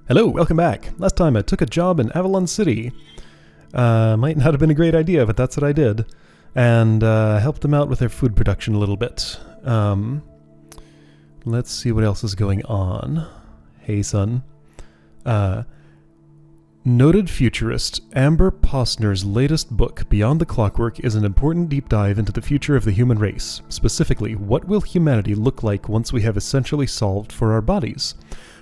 Hello, welcome back. Last time I took a job in Avalon City. Might not have been a great idea, but that's what I did. And helped them out with their food production a little bit. Let's see what else is going on. Hey, son. Noted futurist Amber Posner's latest book, Beyond the Clockwork, is an important deep dive into the future of the human race. Specifically, what will humanity look like once we have essentially solved for our bodies?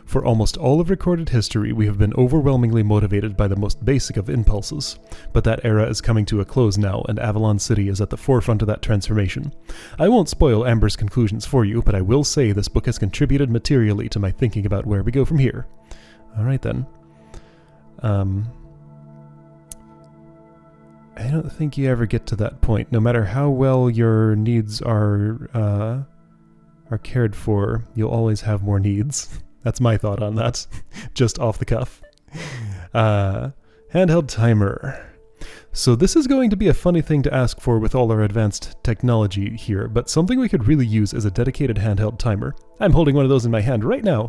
For almost all of recorded history, we have been overwhelmingly motivated by the most basic of impulses. But that era is coming to a close now, and Avalon City is at the forefront of that transformation. I won't spoil Amber's conclusions for you, but I will say this book has contributed materially to my thinking about where we go from here. Alright then. I don't think you ever get to that point. No matter how well your needs are cared for, you'll always have more needs. That's my thought on that. Just off the cuff. Handheld timer. So this is going to be a funny thing to ask for with all our advanced technology here, but something we could really use is a dedicated handheld timer. I'm holding one of those in my hand right now.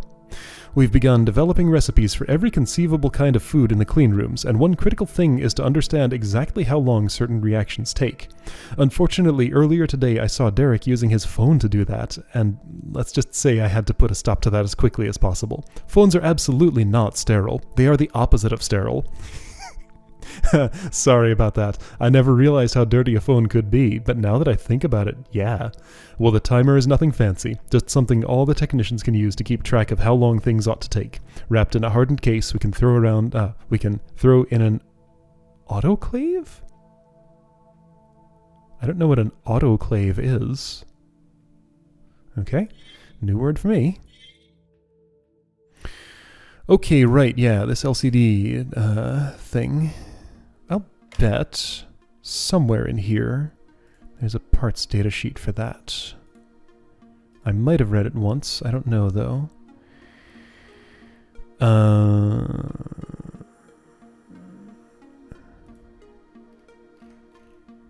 We've begun developing recipes for every conceivable kind of food in the clean rooms, and one critical thing is to understand exactly how long certain reactions take. Unfortunately, earlier today I saw Derek using his phone to do that, and let's just say I had to put a stop to that as quickly as possible. Phones are absolutely not sterile. They are the opposite of sterile. Sorry about that. I never realized how dirty a phone could be, but now that I think about it, yeah. Well, the timer is nothing fancy, just something all the technicians can use to keep track of how long things ought to take. Wrapped in a hardened case, we can throw in an autoclave? I don't know what an autoclave is. Okay, new word for me. Okay, right, yeah, this LCD thing. I'll bet somewhere in here there's a parts data sheet for that. I might have read it once, I don't know though.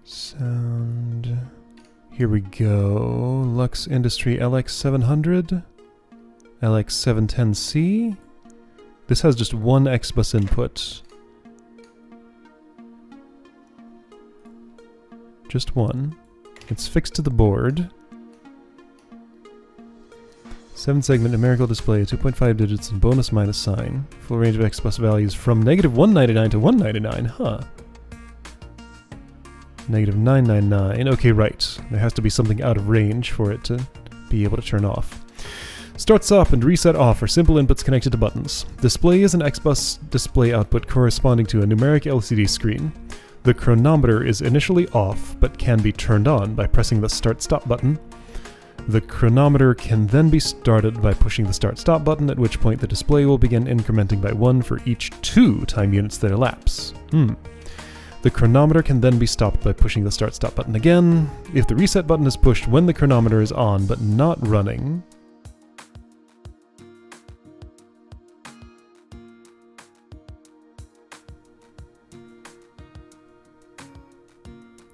Sound. Here we go. Lux Industry LX700. LX710C. This has just one X-bus input. Just one. It's fixed to the board. 7-segment numerical display, 2.5 digits and bonus minus sign. Full range of X-bus values from -199 to 199, huh? -999, okay, right. There has to be something out of range for it to be able to turn off. Start stop and reset off are simple inputs connected to buttons. Display is an X-bus display output corresponding to a numeric LCD screen. The chronometer is initially off, but can be turned on by pressing the start-stop button. The chronometer can then be started by pushing the start-stop button, at which point the display will begin incrementing by 1 for each 2 time units that elapse. The chronometer can then be stopped by pushing the start-stop button again. If the reset button is pushed when the chronometer is on but not running,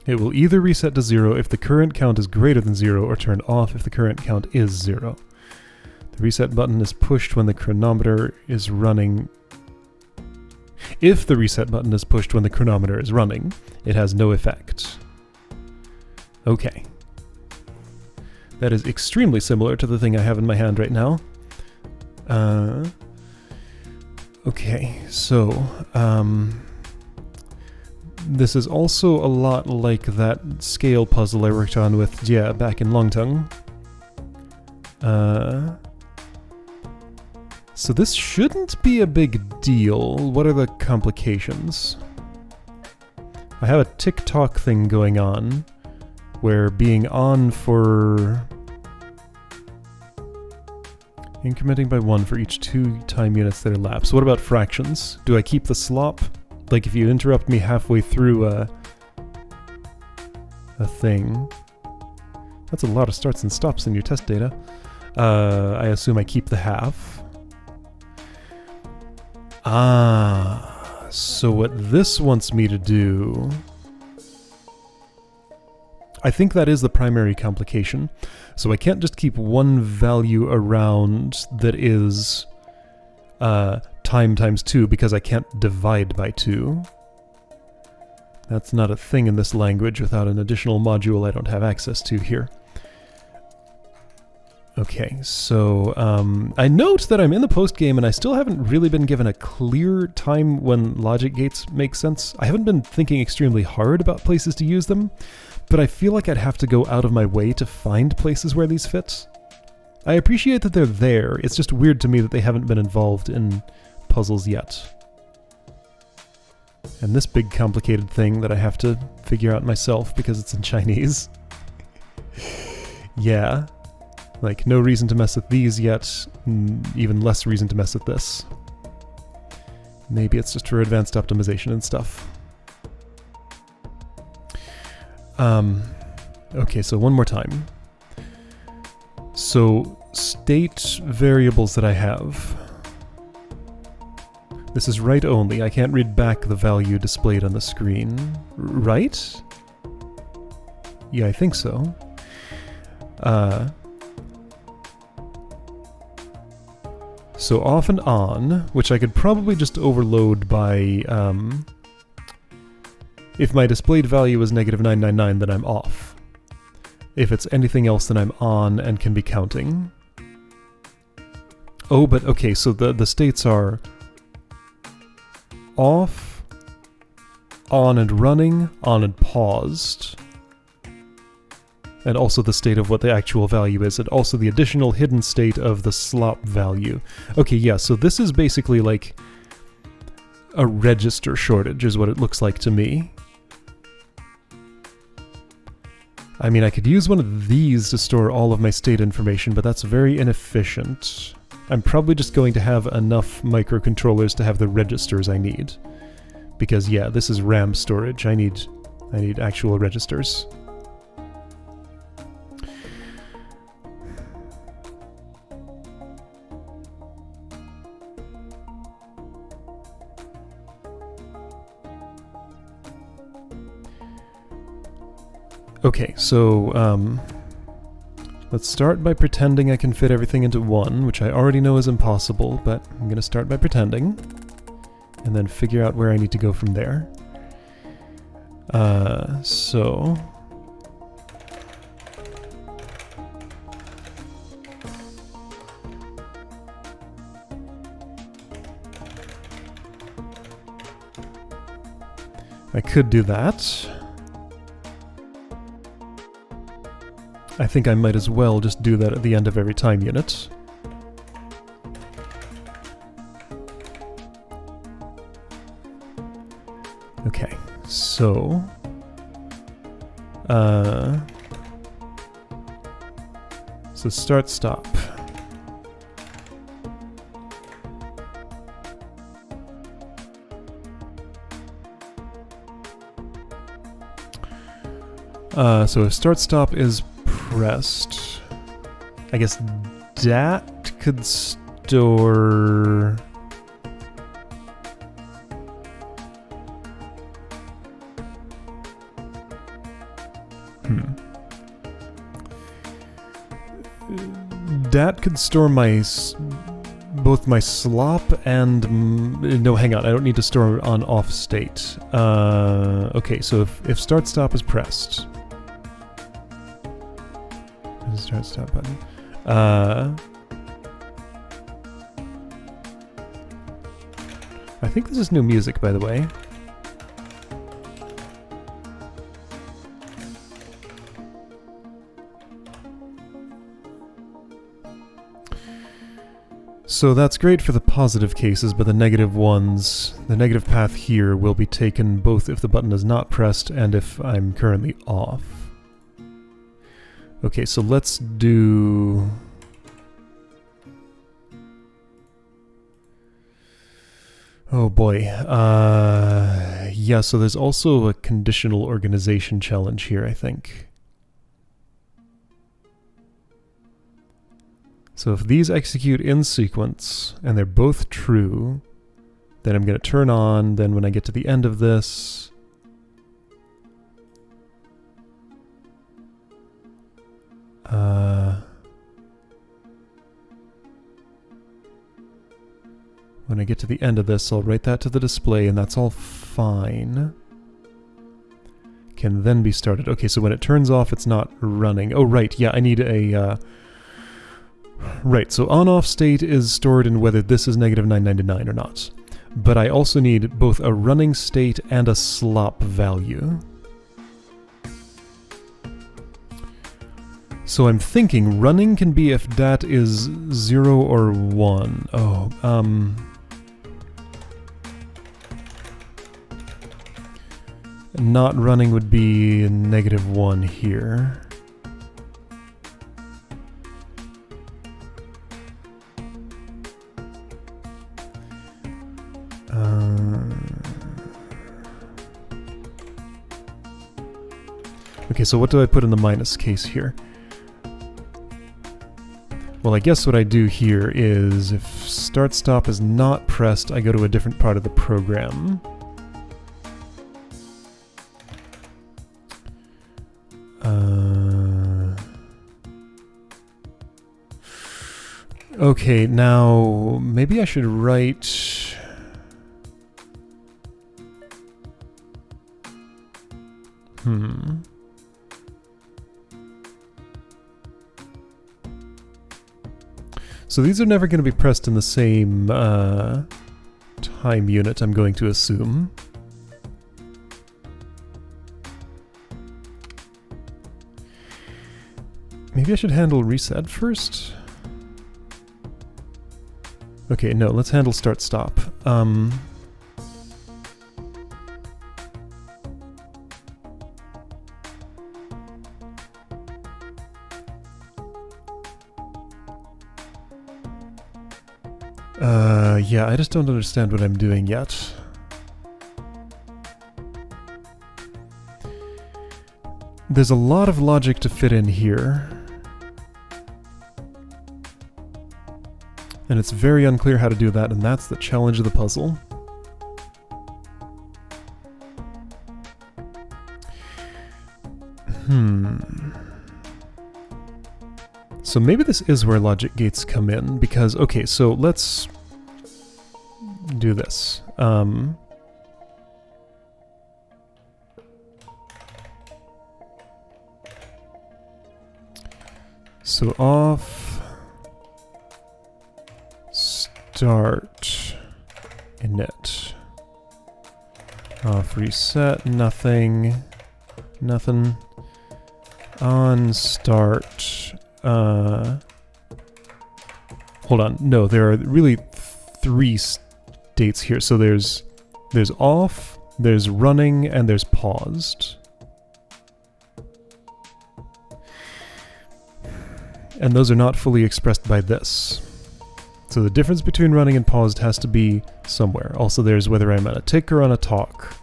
it will either reset to 0 if the current count is greater than 0 or turn off if the current count is 0. The reset button is pushed when the chronometer is running. If the reset button is pushed when the chronometer is running, it has no effect. Okay. That is extremely similar to the thing I have in my hand right now. Okay, so, this is also a lot like that scale puzzle I worked on with Jia back in Longtung. So this shouldn't be a big deal. What are the complications? I have a tick-tock thing going on, where being on for incrementing by 1 for each 2 time units that elapse. What about fractions? Do I keep the slop? Like if you interrupt me halfway through a thing. That's a lot of starts and stops in your test data. I assume I keep the half. So what this wants me to do... I think that is the primary complication. So I can't just keep one value around that is time times 2 because I can't divide by 2. That's not a thing in this language without an additional module I don't have access to here. Okay, so I note that I'm in the post-game and I still haven't really been given a clear time when logic gates make sense. I haven't been thinking extremely hard about places to use them, but I feel like I'd have to go out of my way to find places where these fit. I appreciate that they're there, it's just weird to me that they haven't been involved in puzzles yet. And this big complicated thing that I have to figure out myself because it's in Chinese. Yeah. Like, no reason to mess with these yet, even less reason to mess with this. Maybe it's just for advanced optimization and stuff. Okay, so one more time. So, state variables that I have. This is write only. I can't read back the value displayed on the screen. Right? Yeah, I think so. So off and on, which I could probably just overload by, if my displayed value is -999, then I'm off. If it's anything else, then I'm on and can be counting. Oh, but okay, so the states are off, on and running, on and paused, and also the state of what the actual value is, and also the additional hidden state of the slop value. Okay, yeah, so this is basically like a register shortage is what it looks like to me. I mean, I could use one of these to store all of my state information, but that's very inefficient. I'm probably just going to have enough microcontrollers to have the registers I need. Because yeah, this is RAM storage. I need actual registers. Okay, so let's start by pretending I can fit everything into one, which I already know is impossible, but I'm going to start by pretending, and then figure out where I need to go from there. So... I could do that. I think I might as well just do that at the end of every time unit. Okay, so... so start, stop. So if start, stop is pressed, I guess that could store... That could store my... both my slop and... no, hang on, I don't need to store on off state. Okay, so if start, stop is pressed... Start, stop button. I think this is new music, by the way. So that's great for the positive cases, but the negative ones, the negative path here will be taken both if the button is not pressed and if I'm currently off. Okay, so let's do... oh boy. Yeah, so there's also a conditional organization challenge here, I think. So if these execute in sequence, and they're both true, then I'm going to turn on, then when I get to the end of this... When I get to the end of this, I'll write that to the display, and that's all fine. Can then be started. Okay, so when it turns off, it's not running. Oh, right, yeah, I need a... Right, so on-off state is stored in whether this is negative 999 or not. But I also need both a running state and a slop value. So I'm thinking running can be if dat is 0 or 1. Oh, not running would be negative 1 here. Okay, so what do I put in the minus case here? Well, I guess what I do here is if start-stop is not pressed, I go to a different part of the program. Okay, now maybe I should write... So these are never going to be pressed in the same time unit, I'm going to assume. Maybe I should handle reset first? Okay, no, let's handle start-stop. Yeah, I just don't understand what I'm doing yet. There's a lot of logic to fit in here. And it's very unclear how to do that, and that's the challenge of the puzzle. So maybe this is where logic gates come in, because, okay, so let's do this. So off, start, init, off, reset, nothing, on, start, hold on, no, there are really three states here. So there's off, there's running, and there's paused. And those are not fully expressed by this. So the difference between running and paused has to be somewhere. Also there's whether I'm on a tick or on a talk.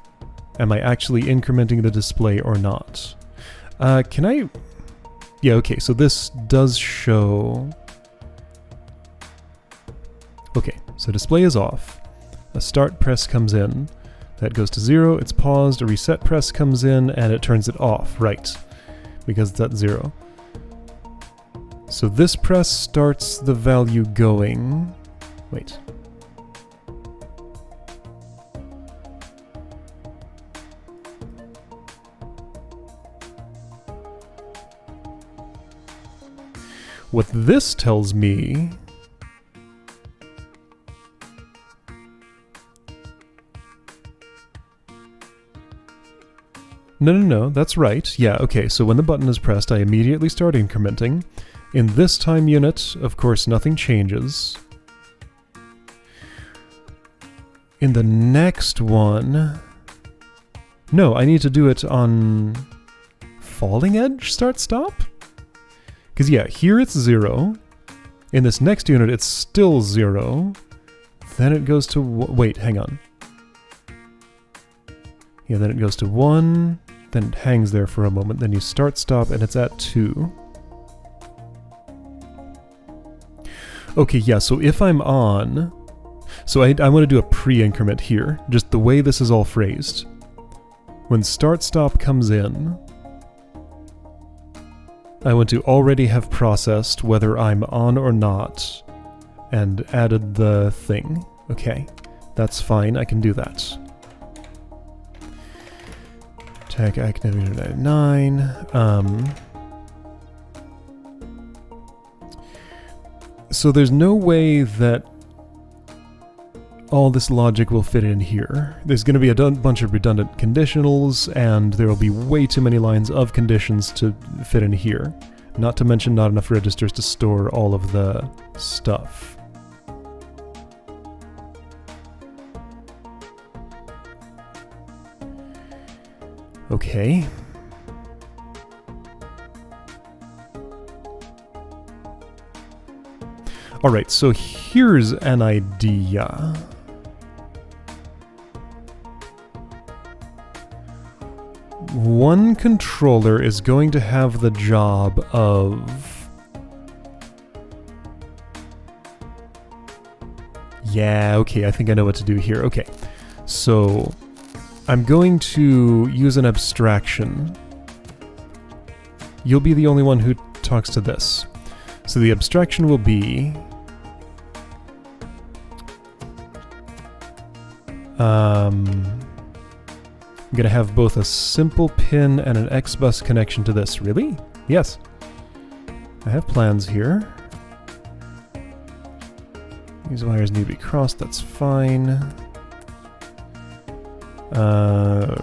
Am I actually incrementing the display or not? Can I... Yeah, okay, so this does show... Okay, so display is off. A start press comes in. That goes to 0, it's paused, a reset press comes in, and it turns it off, right, because it's at 0. So this press starts the value going... Wait. What this tells me... No, that's right. Yeah, okay, so when the button is pressed, I immediately start incrementing. In this time unit, of course, nothing changes. In the next one... No, I need to do it on... falling edge start-stop? Because yeah, here it's 0. In this next unit, it's still 0. Then it goes to... Wait, hang on. Yeah, then it goes to 1. Then it hangs there for a moment. Then you start-stop, and it's at 2. Okay, yeah, so if I'm on... So I want to do a pre-increment here, just the way this is all phrased. When start-stop comes in, I want to already have processed whether I'm on or not, and added the thing. Okay, that's fine, I can do that. Tech activity E29. So there's no way that all this logic will fit in here. There's going to be a bunch of redundant conditionals, and there will be way too many lines of conditions to fit in here. Not to mention not enough registers to store all of the stuff. Okay. Alright, so here's an idea. One controller is going to have the job of... Yeah, okay, I think I know what to do here. Okay, so I'm going to use an abstraction. You'll be the only one who talks to this. So the abstraction will be... I'm going to have both a simple pin and an X-bus connection to this. Really? Yes. I have plans here. These wires need to be crossed, that's fine.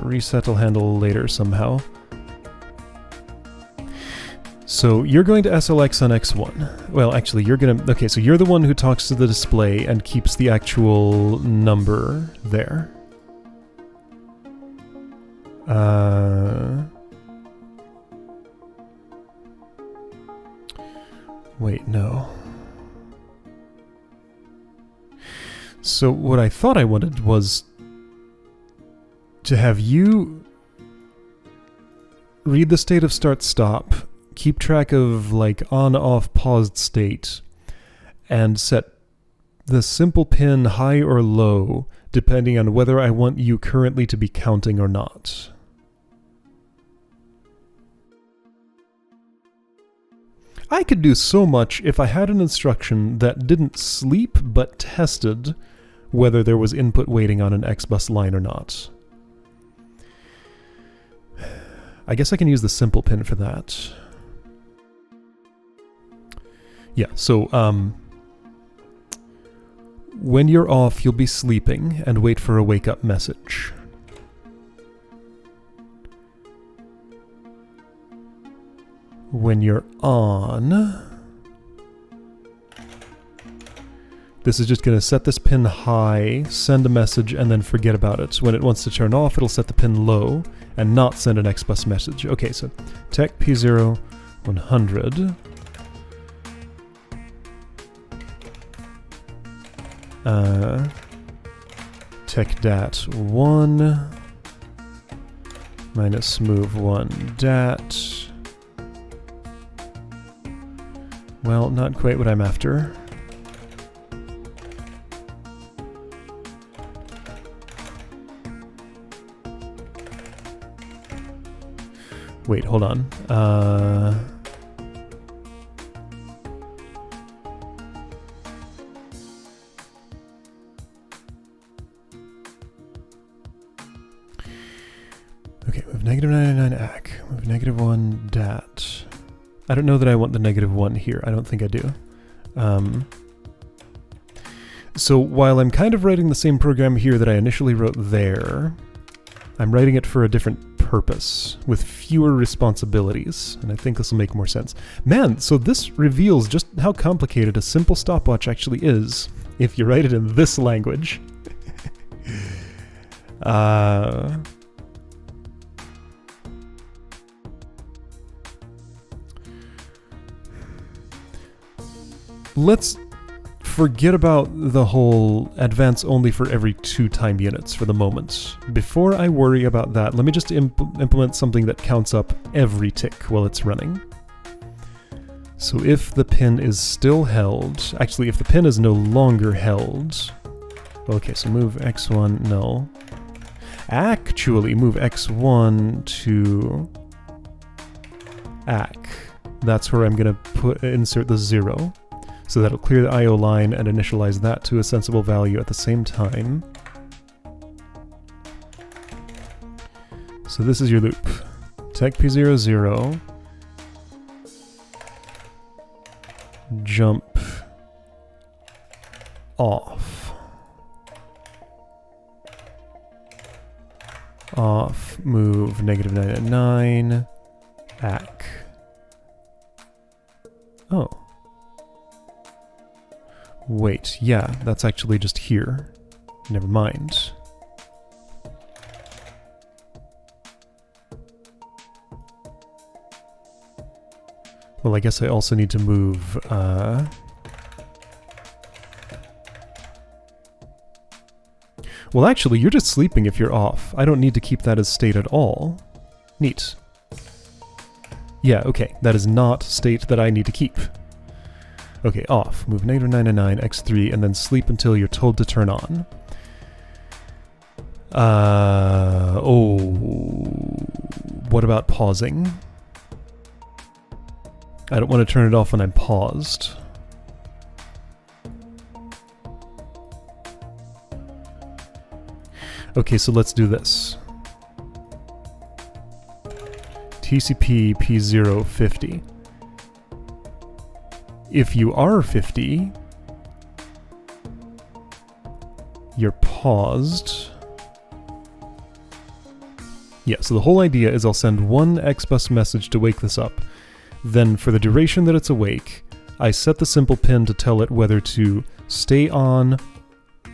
Reset will handle later somehow. So you're going to SLX on X1. Well, actually, you're going to... Okay, so you're the one who talks to the display and keeps the actual number there. Wait, no. So what I thought I wanted was to have you read the state of start-stop, keep track of like on-off paused state, and set the simple pin high or low depending on whether I want you currently to be counting or not. I could do so much if I had an instruction that didn't sleep but tested whether there was input waiting on an X-bus line or not. I guess I can use the simple pin for that. Yeah, so when you're off, you'll be sleeping and wait for a wake-up message. When you're on, this is just going to set this pin high, send a message, and then forget about it. When it wants to turn off, it'll set the pin low and not send an X-bus message. Okay, so tech P0 100. Tech dat 1 minus move 1 dat. Well, not quite what I'm after. Wait, hold on. Okay, move negative 99 AC, move negative 1 dat. I don't know that I want the negative 1 here. I don't think I do. So while I'm kind of writing the same program here that I initially wrote there, I'm writing it for a different purpose, with fewer responsibilities, and I think this will make more sense. Man, so this reveals just how complicated a simple stopwatch actually is, if you write it in this language. Let's forget about the whole advance only for every 2 time units for the moment. Before I worry about that, let me just implement something that counts up every tick while it's running. So if the pin is still held, actually if the pin is no longer held, okay, so move X1, no. Actually, move X1 to AC. That's where I'm gonna insert the 0. So that'll clear the IO line and initialize that to a sensible value at the same time. So this is your loop. Tech P00, jump off. Off, move -999, back. Oh. Wait, yeah, that's actually just here. Never mind. Well, I guess I also need to move, Well, actually, you're just sleeping if you're off. I don't need to keep that as state at all. Neat. Yeah, okay, that is not state that I need to keep. Okay, off. Move -999, X3, and then sleep until you're told to turn on. Oh... What about pausing? I don't want to turn it off when I'm paused. Okay, so let's do this. TCP P050. If you are 50, you're paused. Yeah, so the whole idea is I'll send one XBus message to wake this up. Then for the duration that it's awake, I set the simple pin to tell it whether to stay on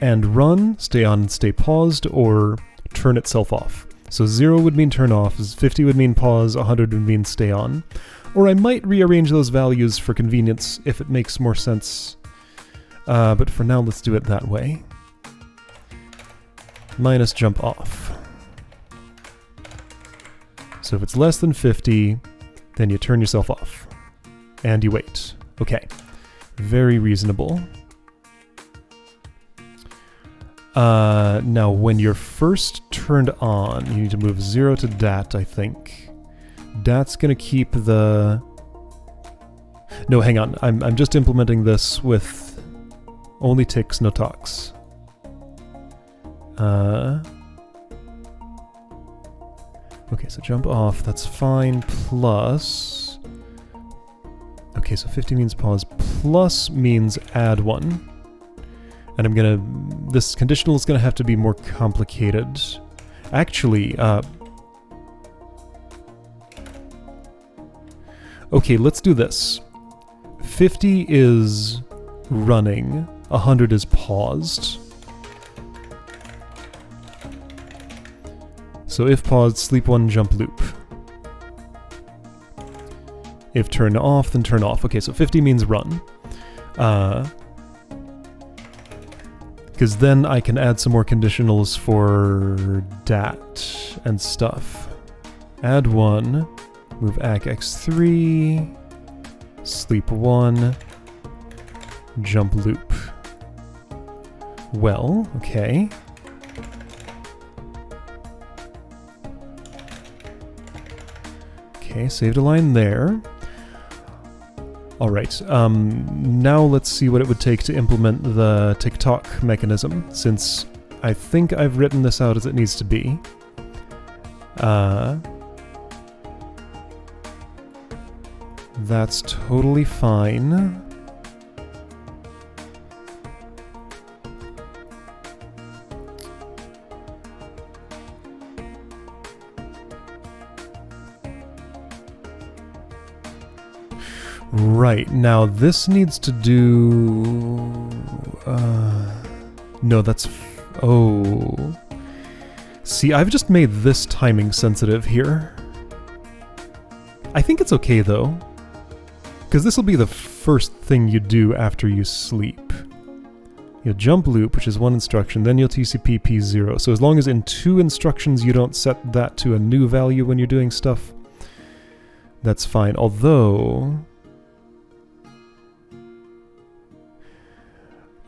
and run, stay on and stay paused, or turn itself off. So 0 would mean turn off, 50 would mean pause, 100 would mean stay on. Or I might rearrange those values for convenience if it makes more sense. But for now, let's do it that way. Minus jump off. So if it's less than 50, then you turn yourself off. And you wait. Okay. Very reasonable. Now, when you're first turned on, you need to move 0 to dat, I think. Dat's gonna keep the... No, hang on. I'm just implementing this with only ticks, no talks. Okay, so jump off, that's fine. Plus... Okay, so 50 means pause. Plus means add 1. And I'm gonna... This conditional is gonna have to be more complicated. Actually, okay, let's do this. 50 is running, 100 is paused. So if paused, sleep 1, jump loop. If turn off, then turn off. Okay, so 50 means run. Because then I can add some more conditionals for dat and stuff. Add 1, move ACK X3, sleep 1, jump loop. Well, okay. Okay, saved a line there. Alright, now let's see what it would take to implement the tick-tock mechanism, since I think I've written this out as it needs to be. That's totally fine. Right, now this needs to do... no, that's... oh... See, I've just made this timing sensitive here. I think it's okay, though. Because this will be the first thing you do after you sleep. You'll jump loop, which is one instruction, then you'll TCP P0. So as long as in 2 instructions you don't set that to a new value when you're doing stuff, that's fine. Although...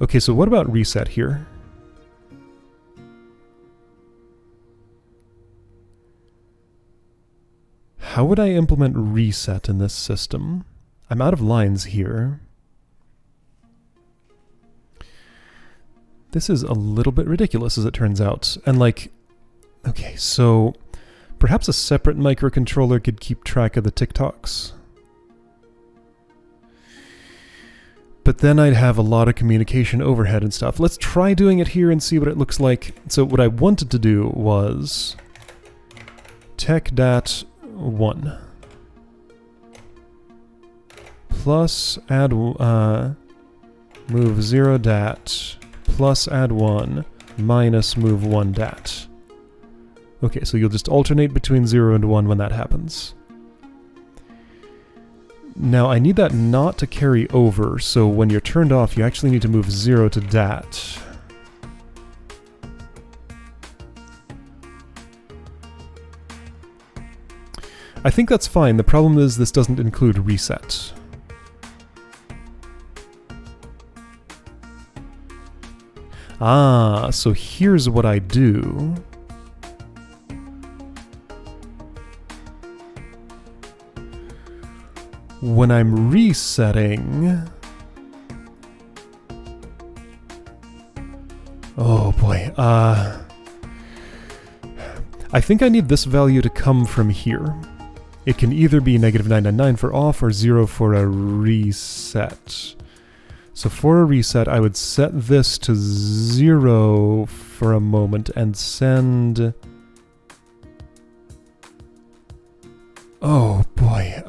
okay, so what about reset here? How would I implement reset in this system? I'm out of lines here. This is a little bit ridiculous, as it turns out. And like, okay, so perhaps a separate microcontroller could keep track of the TikToks. But then I'd have a lot of communication overhead and stuff. Let's try doing it here and see what it looks like. So what I wanted to do was tech.1 plus add move 0 dat plus add 1 minus move 1 dat. Okay, so you'll just alternate between 0 and 1 when that happens. Now I need that not to carry over, so when you're turned off you actually need to move 0 to dat. I think that's fine. The problem is this doesn't include reset. Ah, so here's what I do. When I'm resetting... Oh boy, I think I need this value to come from here. It can either be -999 for off or 0 for a reset. So for a reset, I would set this to 0 for a moment and send... Oh boy,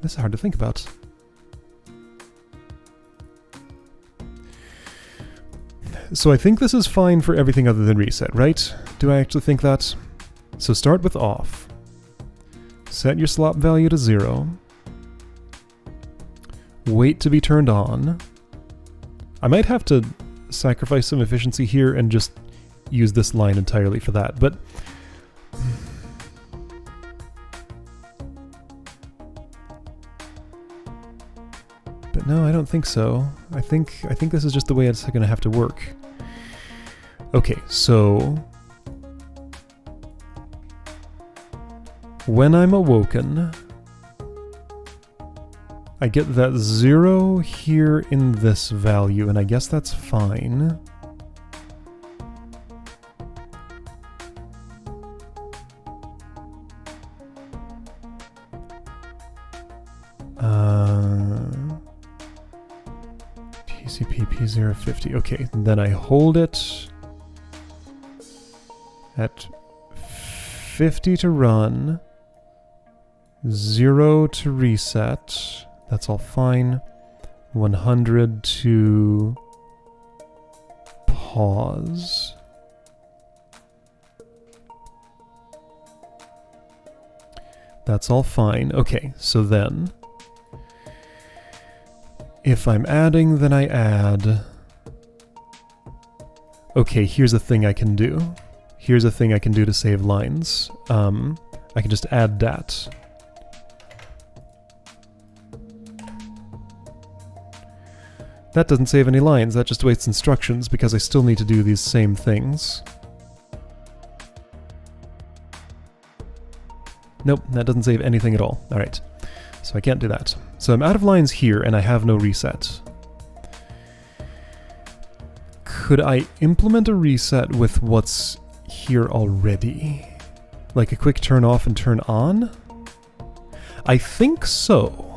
this is hard to think about. So I think this is fine for everything other than reset, right? Do I actually think that? So start with off. Set your slop value to 0. Wait to be turned on. I might have to sacrifice some efficiency here and just use this line entirely for that, but... But no, I don't think so. I think this is just the way it's going to have to work. Okay, so... When I'm awoken... I get that 0 here in this value, and I guess that's fine. TCP P050. Okay, then I hold it at 50 to run, 0 to reset. That's all fine. 100 to pause. That's all fine. Okay, so then if I'm adding, then I add... Okay, here's a thing I can do. Here's a thing I can do to save lines. I can just add dat. That doesn't save any lines, that just waits instructions because I still need to do these same things. Nope, that doesn't save anything at all. Alright, so I can't do that. So I'm out of lines here and I have no reset. Could I implement a reset with what's here already? Like a quick turn off and turn on? I think so.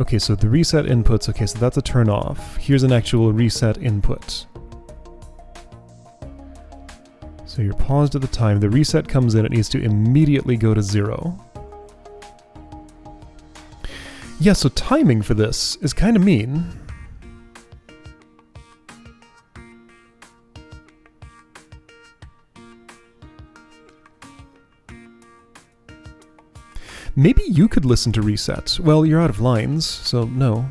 Okay, so the reset inputs, okay, so that's a turn off. Here's an actual reset input. So you're paused at the time, the reset comes in, it needs to immediately go to 0. Yeah, so timing for this is kind of mean. Maybe you could listen to reset. Well, you're out of lines, so no.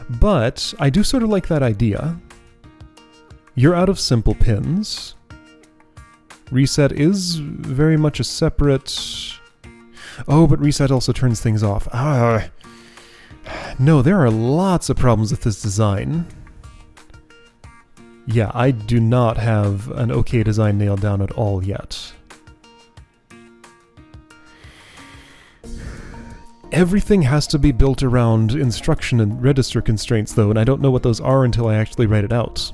But I do sort of like that idea. You're out of simple pins. Reset is very much a separate... Oh, but reset also turns things off. No, there are lots of problems with this design. Yeah, I do not have an okay design nailed down at all yet. Everything has to be built around instruction and register constraints though, and I don't know what those are until I actually write it out.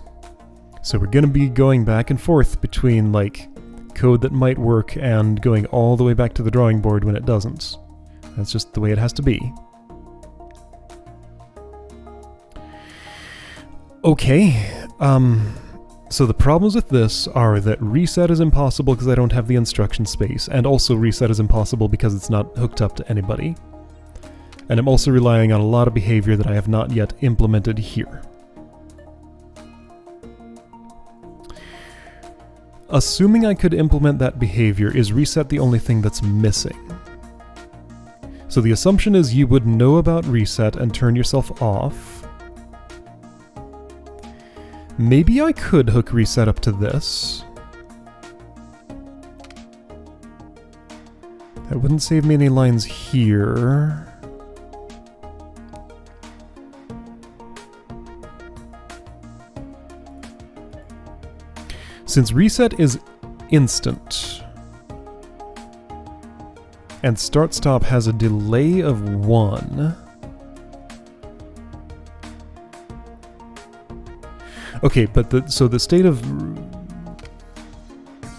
So we're gonna be going back and forth between, like, code that might work and going all the way back to the drawing board when it doesn't. That's just the way it has to be. Okay, so the problems with this are that reset is impossible because I don't have the instruction space, and also reset is impossible because it's not hooked up to anybody. And I'm also relying on a lot of behavior that I have not yet implemented here. Assuming I could implement that behavior, is reset the only thing that's missing? So the assumption is you would know about reset and turn yourself off. Maybe I could hook reset up to this. That wouldn't save me any lines here. Since reset is instant, and start-stop has a delay of 1. Okay, but so the state of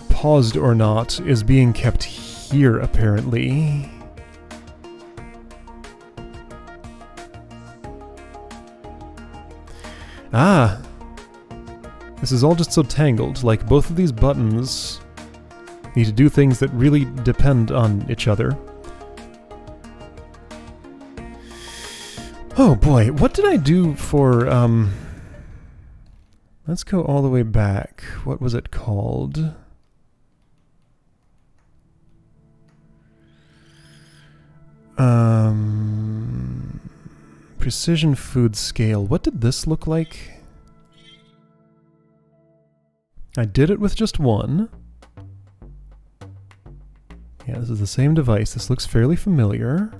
paused or not is being kept here, apparently. Ah! This is all just so tangled, like both of these buttons need to do things that really depend on each other. Oh boy, what did I do for, let's go all the way back. What was it called? Precision food scale. What did this look like? I did it with just one. Yeah, this is the same device. This looks fairly familiar.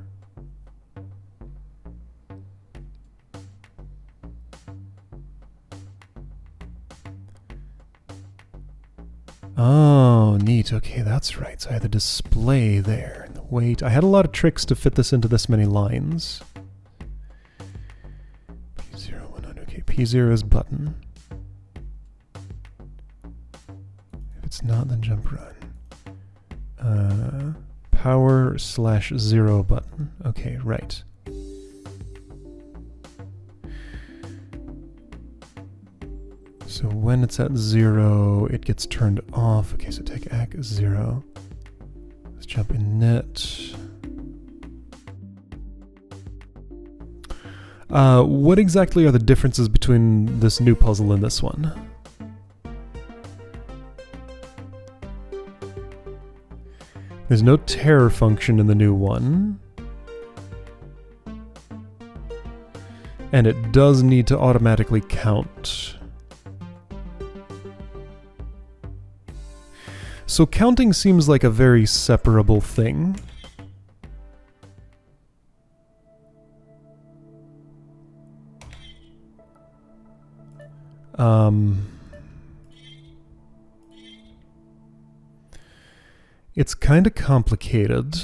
Oh, neat. Okay, that's right. So I had the display there and the weight. I had a lot of tricks to fit this into this many lines. P0, 100. Okay, P0 is button. If it's not, then jump run. Power/0 button. Okay, right. So when it's at 0, it gets turned off. Okay, so take ACK 0. Let's jump init. What exactly are the differences between this new puzzle and this one? There's no terror function in the new one. And it does need to automatically count. So counting seems like a very separable thing. It's kind of complicated.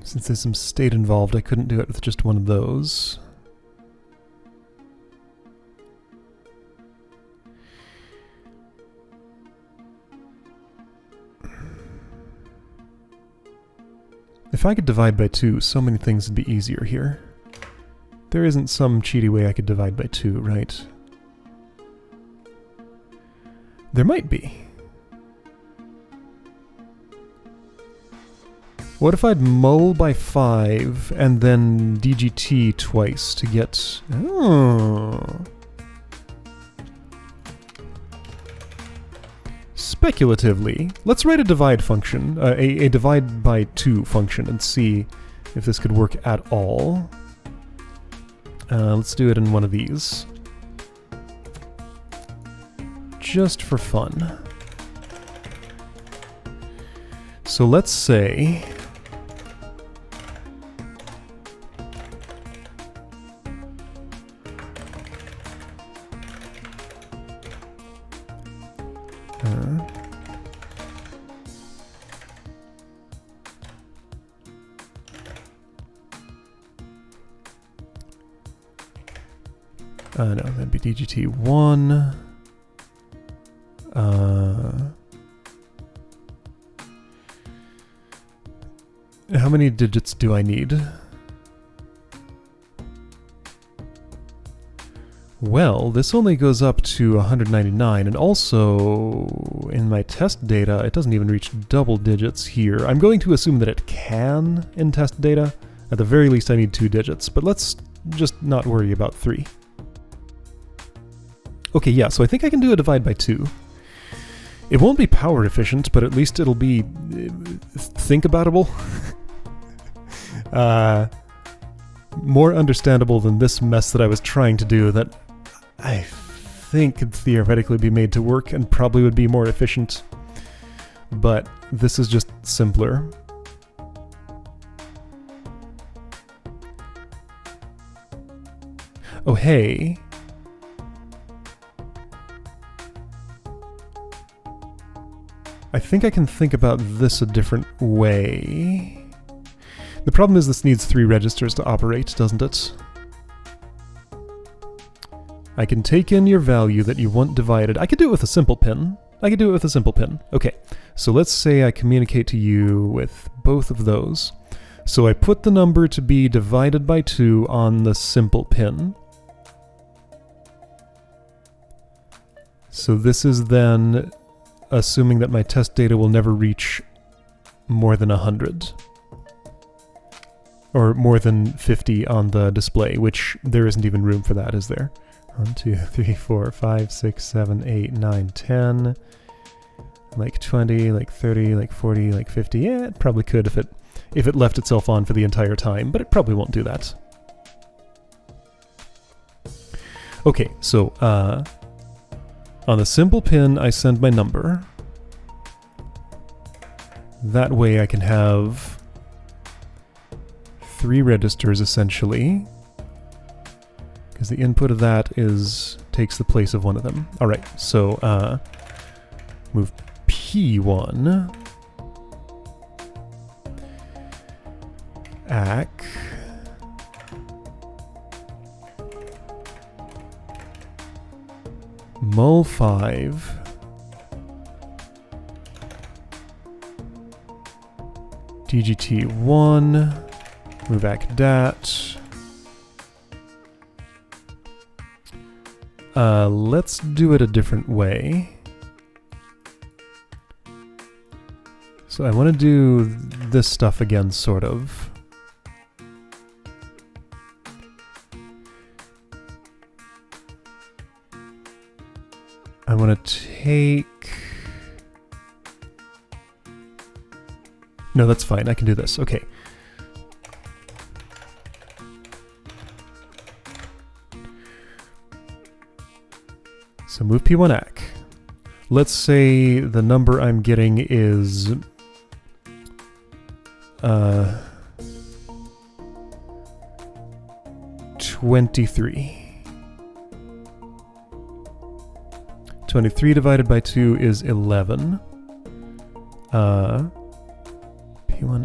Since there's some state involved, I couldn't do it with just one of those. If I could divide by 2, so many things would be easier here. There isn't some cheaty way I could divide by 2, right? There might be. What if I'd mull by 5 and then DGT twice to get... Oh. Speculatively, let's write a divide function, a divide by 2 function, and see if this could work at all. Let's do it in one of these. Just for fun. So let's say... No, that'd be DGT1. How many digits do I need? Well, this only goes up to 199, and also in my test data, it doesn't even reach double digits here. I'm going to assume that it can in test data. At the very least, I need 2 digits, but let's just not worry about 3. Okay, yeah, so I think I can do a divide by 2. It won't be power efficient, but at least it'll be think-aboutable. More understandable than this mess that I was trying to do that I think could theoretically be made to work and probably would be more efficient. But this is just simpler. Oh, hey. I think I can think about this a different way. The problem is this needs 3 registers to operate, doesn't it? I can take in your value that you want divided. I could do it with a simple pin. Okay, so let's say I communicate to you with both of those. So I put the number to be divided by 2 on the simple pin. So this is then assuming that my test data will never reach more than 100. Or more than 50 on the display, which there isn't even room for that, is there? 1, 2, 3, 4, 5, 6, 7, 8, 9, 10. Like 20, like 30, like 40, like 50. Yeah, it probably could if it left itself on for the entire time, but it probably won't do that. Okay, so on the simple pin, I send my number. That way I can have 3 registers essentially, because the input of that takes the place of one of them. All right, so move P1, AC, mul5, DGT1, move ACDAT. Let's do it a different way. So I want to do this stuff again, sort of. I want to take... No, that's fine. I can do this. Okay. So move P1 AC. Let's say the number I'm getting is 23. 23 divided by 2 is 11. P1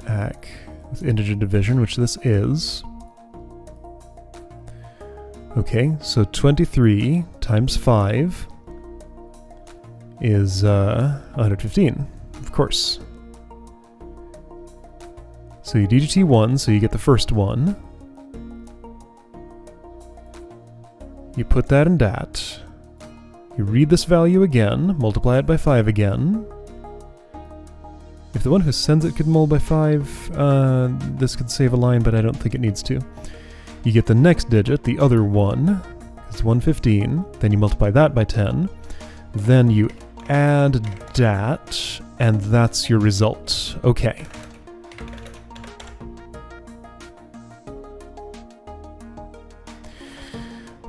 AC with integer division, which this is. Okay, so 23 times 5 is 115, of course. So you DGT 1, so you get the first one. You put that in DAT. You read this value again, multiply it by 5 again. If the one who sends it could mul by 5, this could save a line, but I don't think it needs to. You get the next digit, the other one, it's 115, then you multiply that by 10, then you add DAT, and that's your result. Okay.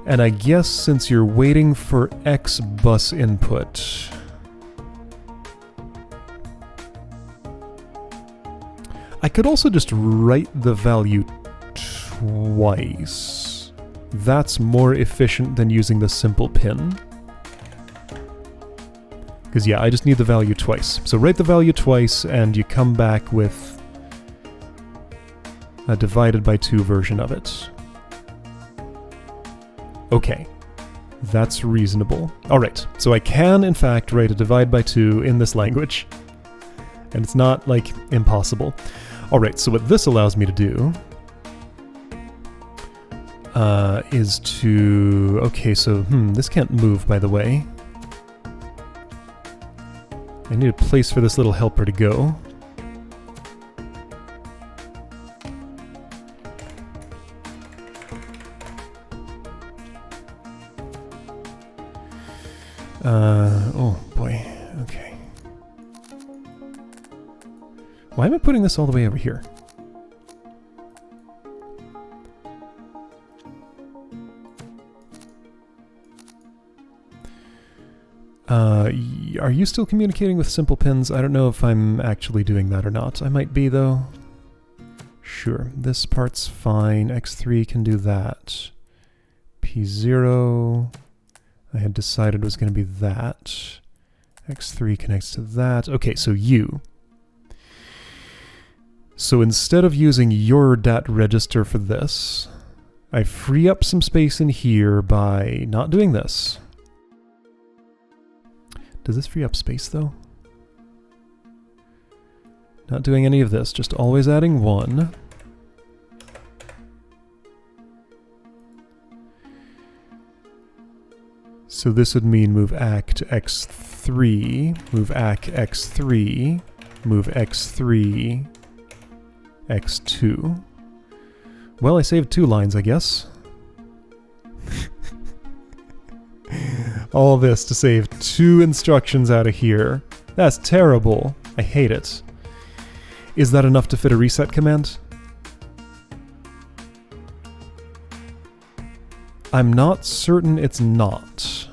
And I guess since you're waiting for X bus input, I could also just write the value twice. That's more efficient than using the simple pin. Because yeah, I just need the value twice. So write the value twice and you come back with a divided by 2 version of it. Okay. That's reasonable. Alright, so I can in fact write a divide by 2 in this language. And it's not, like, impossible. Alright, so what this allows me to do is to... Okay, so, this can't move, by the way. I need a place for this little helper to go. Oh boy, okay. Why am I putting this all the way over here? Are you still communicating with simple pins? I don't know if I'm actually doing that or not. I might be, though. Sure, this part's fine. X3 can do that. P0... I had decided was going to be that. X3 connects to that. Okay, so U. So instead of using your DAT register for this, I free up some space in here by not doing this. Does this free up space, though? Not doing any of this, just always adding 1. So this would mean move ACK to X3, move ACK X3, move X3, X2. Well, I saved 2 lines, I guess. All this to save 2 instructions out of here. That's terrible. I hate it. Is that enough to fit a reset command? I'm not certain it's not.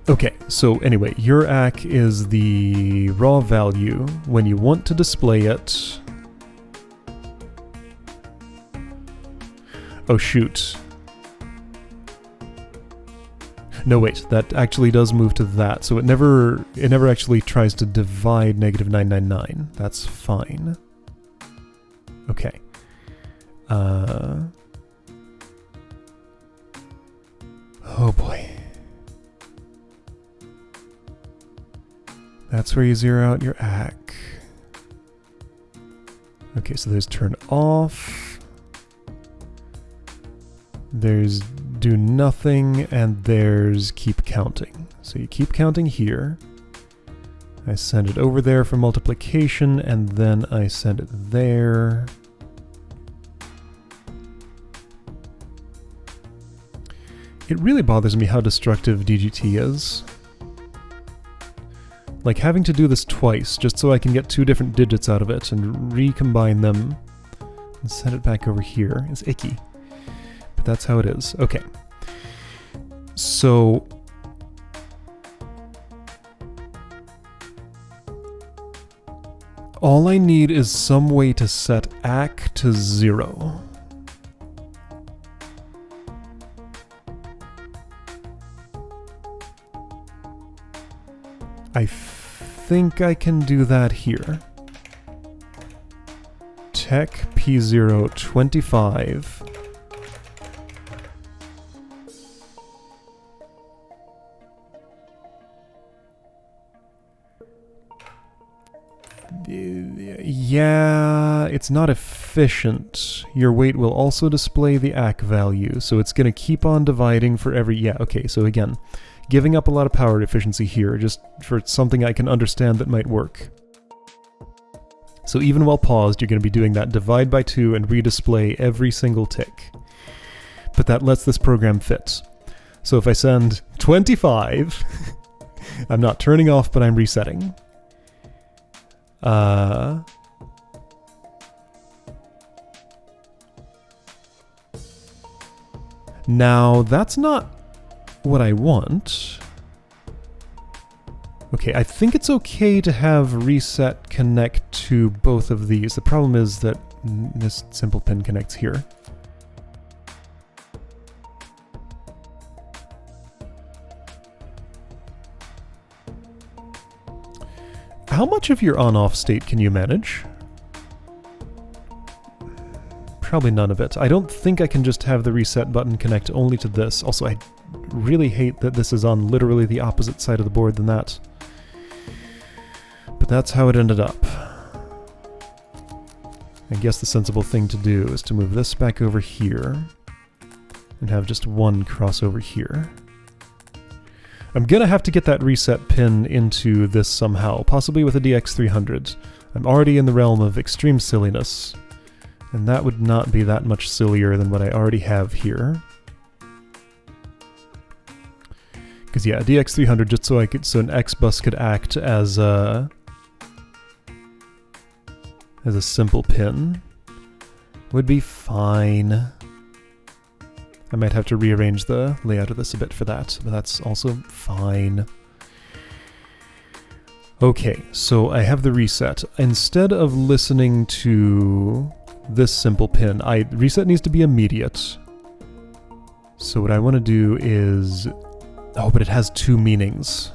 Okay, so anyway, your ACK is the raw value. When you want to display it... Oh shoot. No wait, that actually does move to that, so it never actually tries to divide -999. That's fine. Okay. Oh boy. That's where you zero out your ACK. Okay, so there's turn off. There's do nothing, and there's keep counting. So you keep counting here. I send it over there for multiplication, and then I send it there. It really bothers me how destructive DGT is. Like having to do this twice just so I can get 2 different digits out of it and recombine them and send it back over here is icky. But that's how it is. Okay. So all I need is some way to set ACK to 0. I think I can do that here. Tech P0 25. Yeah, it's not efficient. Your weight will also display the ACK value, so it's going to keep on dividing for every... Yeah, okay, so again, giving up a lot of power efficiency here, just for something I can understand that might work. So even while paused, you're going to be doing that divide by 2 and redisplay every single tick. But that lets this program fit. So if I send 25, I'm not turning off, but I'm resetting. Now, that's not what I want. Okay, I think it's okay to have reset connect to both of these. The problem is that this simple pin connects here. How much of your on-off state can you manage? Probably none of it. I don't think I can just have the reset button connect only to this. Also, I really hate that this is on literally the opposite side of the board than that. But that's how it ended up. I guess the sensible thing to do is to move this back over here and have just one crossover here. I'm gonna have to get that reset pin into this somehow, possibly with a DX300. I'm already in the realm of extreme silliness, and that would not be that much sillier than what I already have here. Because yeah, a DX300 just so an X bus could act as a simple pin would be fine. I might have to rearrange the layout of this a bit for that, but that's also fine. Okay, so I have the reset. Instead of listening to this simple pin, reset needs to be immediate. So what I want to do is... Oh, but it has two meanings.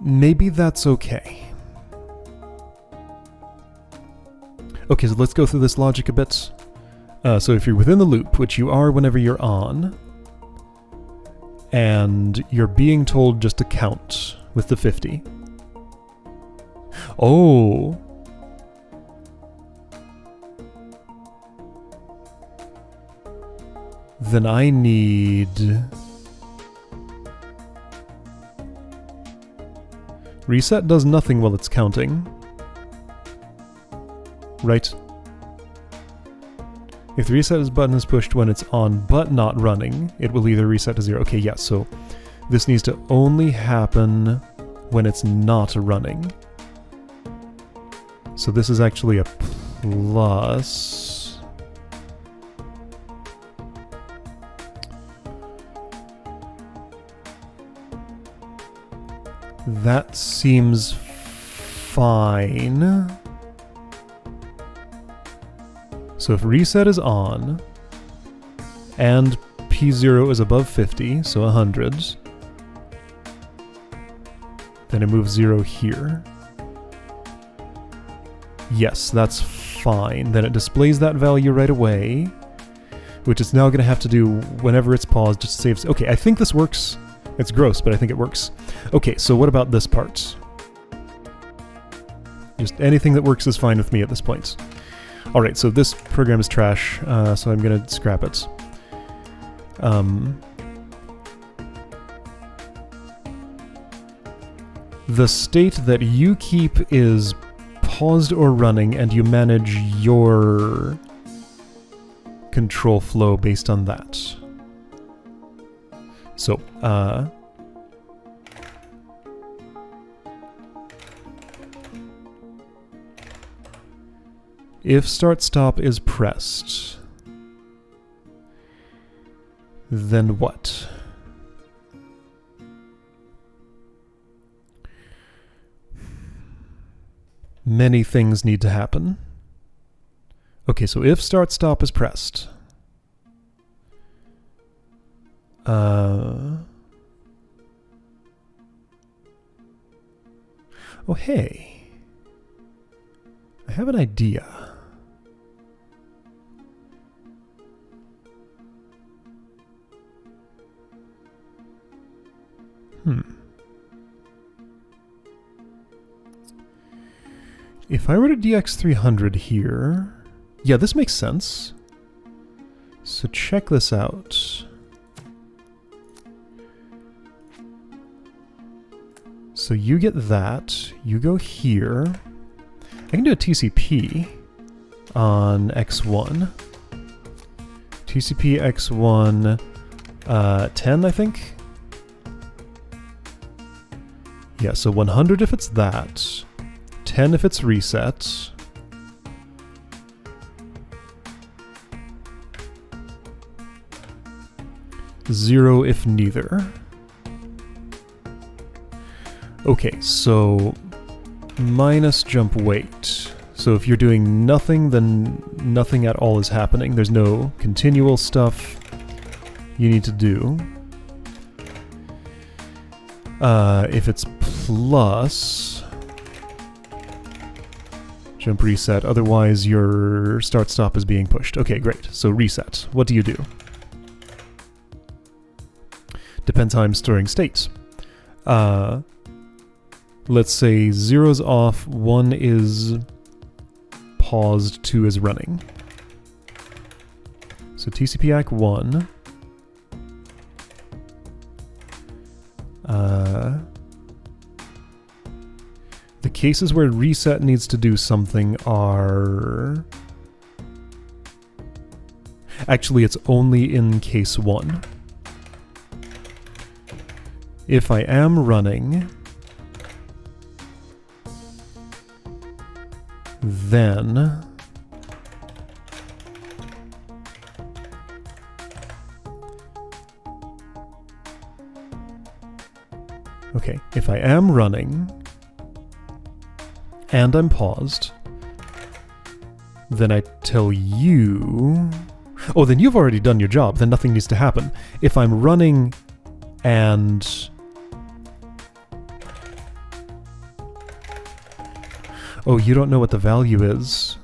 Maybe that's okay. Okay, so let's go through this logic a bit. So if you're within the loop, which you are whenever you're on, and you're being told just to count with the 50. Oh! Then I need... Reset does nothing while it's counting. Right? If the reset button is pushed when it's on but not running, it will either reset to 0. Okay, yes, so this needs to only happen when it's not running. So this is actually a plus. That seems fine. So if reset is on, and P0 is above 50, so 100, then it moves 0 here. Yes, that's fine. Then it displays that value right away, which it's now going to have to do whenever it's paused, just saves. Okay, I think this works. It's gross, but I think it works. Okay, so what about this part? Just anything that works is fine with me at this point. Alright, so this program is trash, so I'm gonna scrap it. The state that you keep is paused or running, and you manage your control flow based on that. So, if start-stop is pressed, then what? Many things need to happen. Okay, so if start-stop is pressed, oh hey, I have an idea. If I were to DX300 here... Yeah, this makes sense. So check this out. So you get that. You go here. I can do a TCP on X1. TCP X1 10, I think? Yeah, so 100 if it's that. 10 if it's reset. Zero if neither. Okay, so minus jump weight. So if you're doing nothing, then nothing at all is happening. There's no continual stuff you need to do. If it's plus, jump reset, otherwise your start stop is being pushed. Okay, great. So reset. What do you do? Depends how I'm storing states. Let's say 0's off, 1 is paused, 2 is running. So TCP-ACK 1. The cases where reset needs to do something are... Actually, it's only in case 1. If I am running, then... Okay, if I am running, and I'm paused, then I tell you... Oh, then you've already done your job, then nothing needs to happen. If I'm running and... Oh, you don't know what the value is.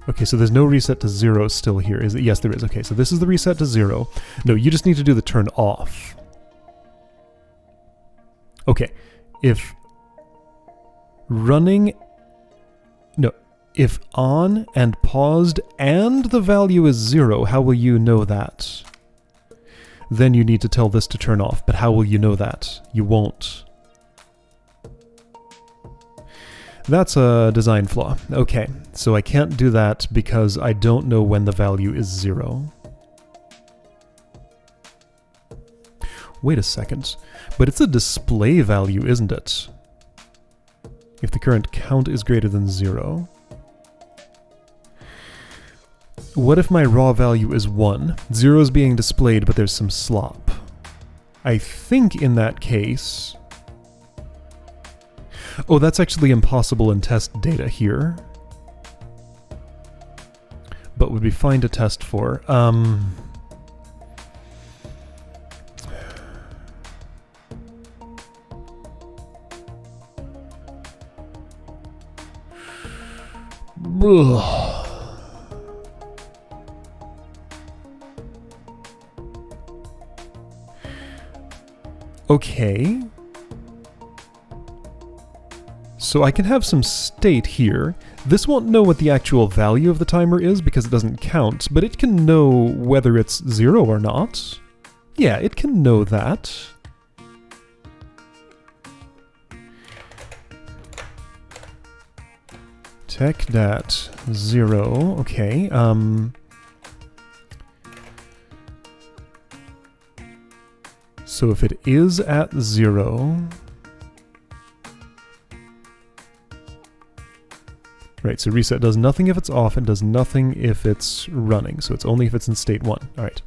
Okay, so there's no reset to 0 still here, is it? Yes, there is. Okay, so this is the reset to 0. No, you just need to do the turn off. Okay, if running... No, if on and paused and the value is 0, how will you know that? Then you need to tell this to turn off, but how will you know that? You won't. That's a design flaw. Okay, so I can't do that because I don't know when the value is 0. Wait a second. But it's a display value, isn't it? If the current count is greater than 0. What if my raw value is 1? 0 is being displayed, but there's some slop. I think in that case... Oh, that's actually impossible in test data here. But would be fine to test for. Okay. So I can have some state here. This won't know what the actual value of the timer is because it doesn't count, but it can know whether it's 0 or not. Yeah, it can know that. Tech.dat 0, okay. So if it is at 0... Right, so reset does nothing if it's off and does nothing if it's running. So it's only if it's in state 1. Alright.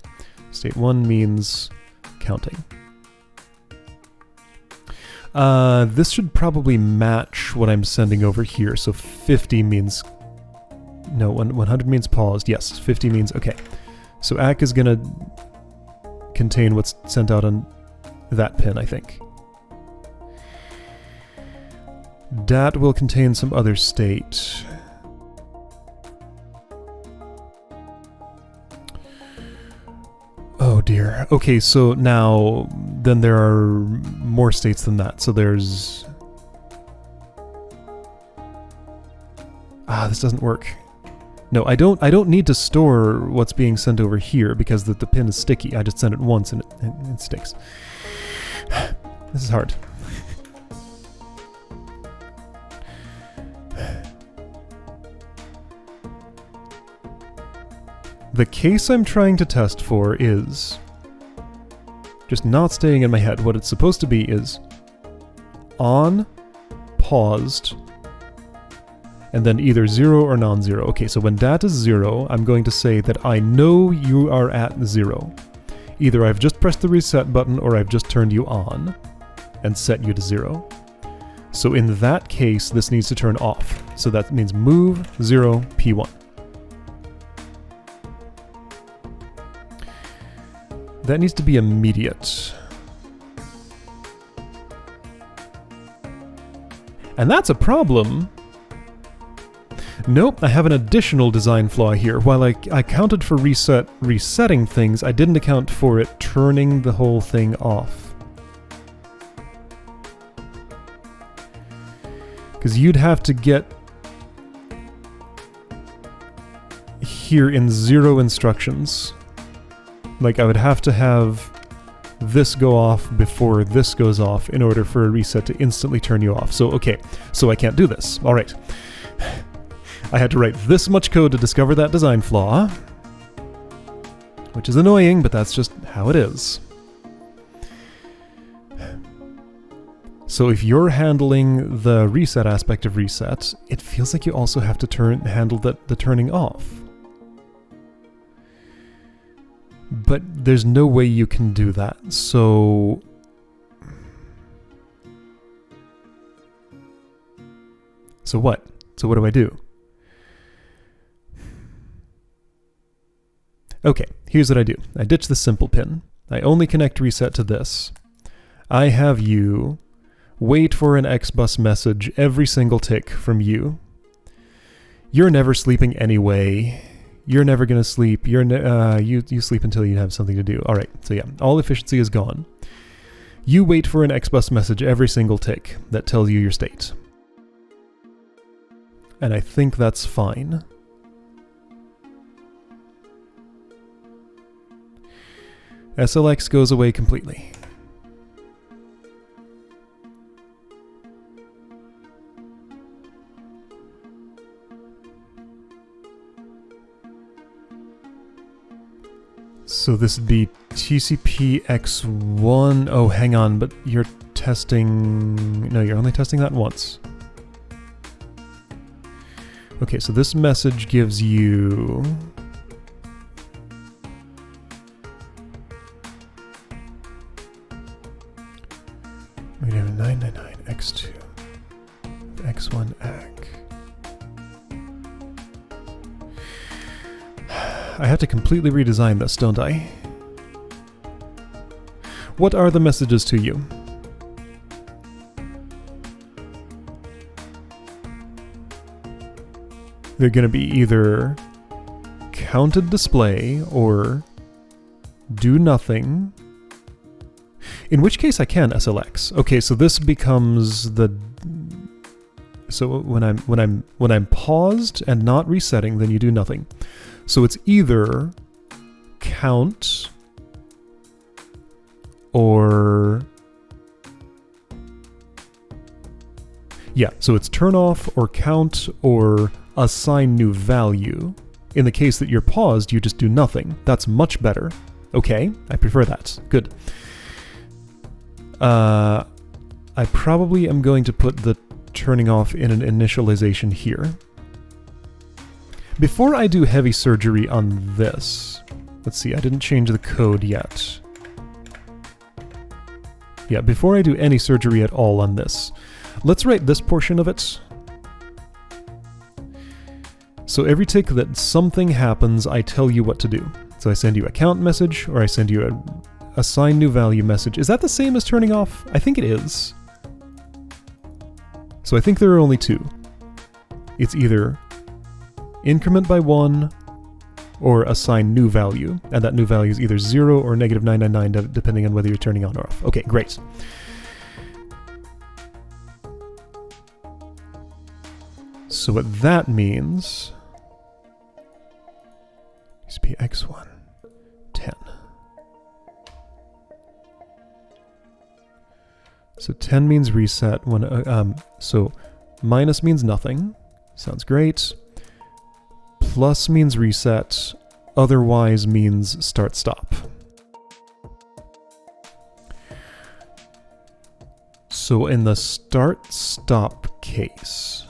State 1 means counting. This should probably match what I'm sending over here. So 50 means... No, 100 means paused. Yes, 50 means... Okay. So ACK is going to contain what's sent out on that pin, I think. Dat will contain some other state. Oh dear. Okay, so now then there are more states than that. So there's... this doesn't work. No, I don't need to store what's being sent over here because the pin is sticky. I just send it once and it sticks. This is hard. The case I'm trying to test for is just not staying in my head. What it's supposed to be is on, paused, and then either 0 or non-zero. Okay, so when dat is 0, I'm going to say that I know you are at 0. Either I've just pressed the reset button or I've just turned you on and set you to 0. So in that case, this needs to turn off. So that means move 0 P1. That needs to be immediate. And that's a problem. Nope, I have an additional design flaw here. While I counted for resetting things, I didn't account for it turning the whole thing off. Because you'd have to get here in 0 instructions. Like, I would have to have this go off before this goes off in order for a reset to instantly turn you off. So, okay, so I can't do this. All right. I had to write this much code to discover that design flaw, which is annoying, but that's just how it is. So if you're handling the reset aspect of reset, it feels like you also have to handle the turning off. But there's no way you can do that, so... So what? So what do I do? Okay, here's what I do. I ditch the simple pin. I only connect reset to this. I have you wait for an XBus message every single tick from you. You're never sleeping anyway. You're never going to sleep. You sleep until you have something to do. All right, so yeah, all efficiency is gone. You wait for an XBus message every single tick that tells you your state. And I think that's fine. SLX goes away completely. So this would be TCP X1. Oh, hang on, but you're testing... No, you're only testing that once. Okay, so this message gives you... We have a 999 X2 X1 ACK. I have to completely redesign this, don't I? What are the messages to you? They're going to be either counted display or do nothing. In which case I can SLX. Okay, so this becomes the... So when I'm paused and not resetting, then you do nothing. So it's either count or... Yeah, so it's turn off or count or assign new value. In the case that you're paused, you just do nothing. That's much better. Okay, I prefer that. Good. I probably am going to put the turning off in an initialization here. Before I do heavy surgery on this, let's see, I didn't change the code yet. Yeah, before I do any surgery at all on this, let's write this portion of it. So every tick that something happens, I tell you what to do. So I send you a count message, or I send you a assign new value message. Is that the same as turning off? I think it is. So I think there are only two. It's either increment by 1 or assign new value, and that new value is either 0 or -999 depending on whether you're turning on or off. Okay, great. So what that means is PX1 10. So 10 means reset when so minus means nothing. Sounds great. Plus means reset, otherwise means start stop. So in the start stop case,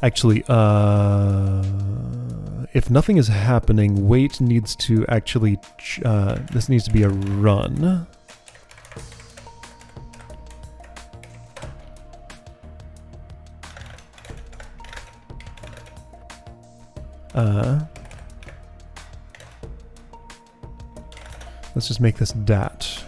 actually if nothing is happening, wait needs to actually, this needs to be a run. Let's just make this dat.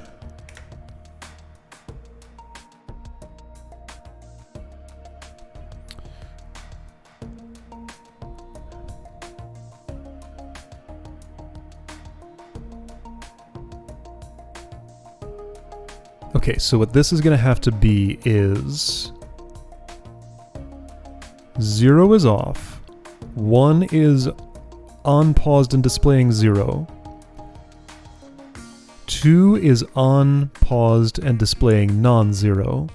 Okay, so what this is going to have to be is 0 is off, 1 is on paused and displaying 0, 2 is on paused and displaying non-zero,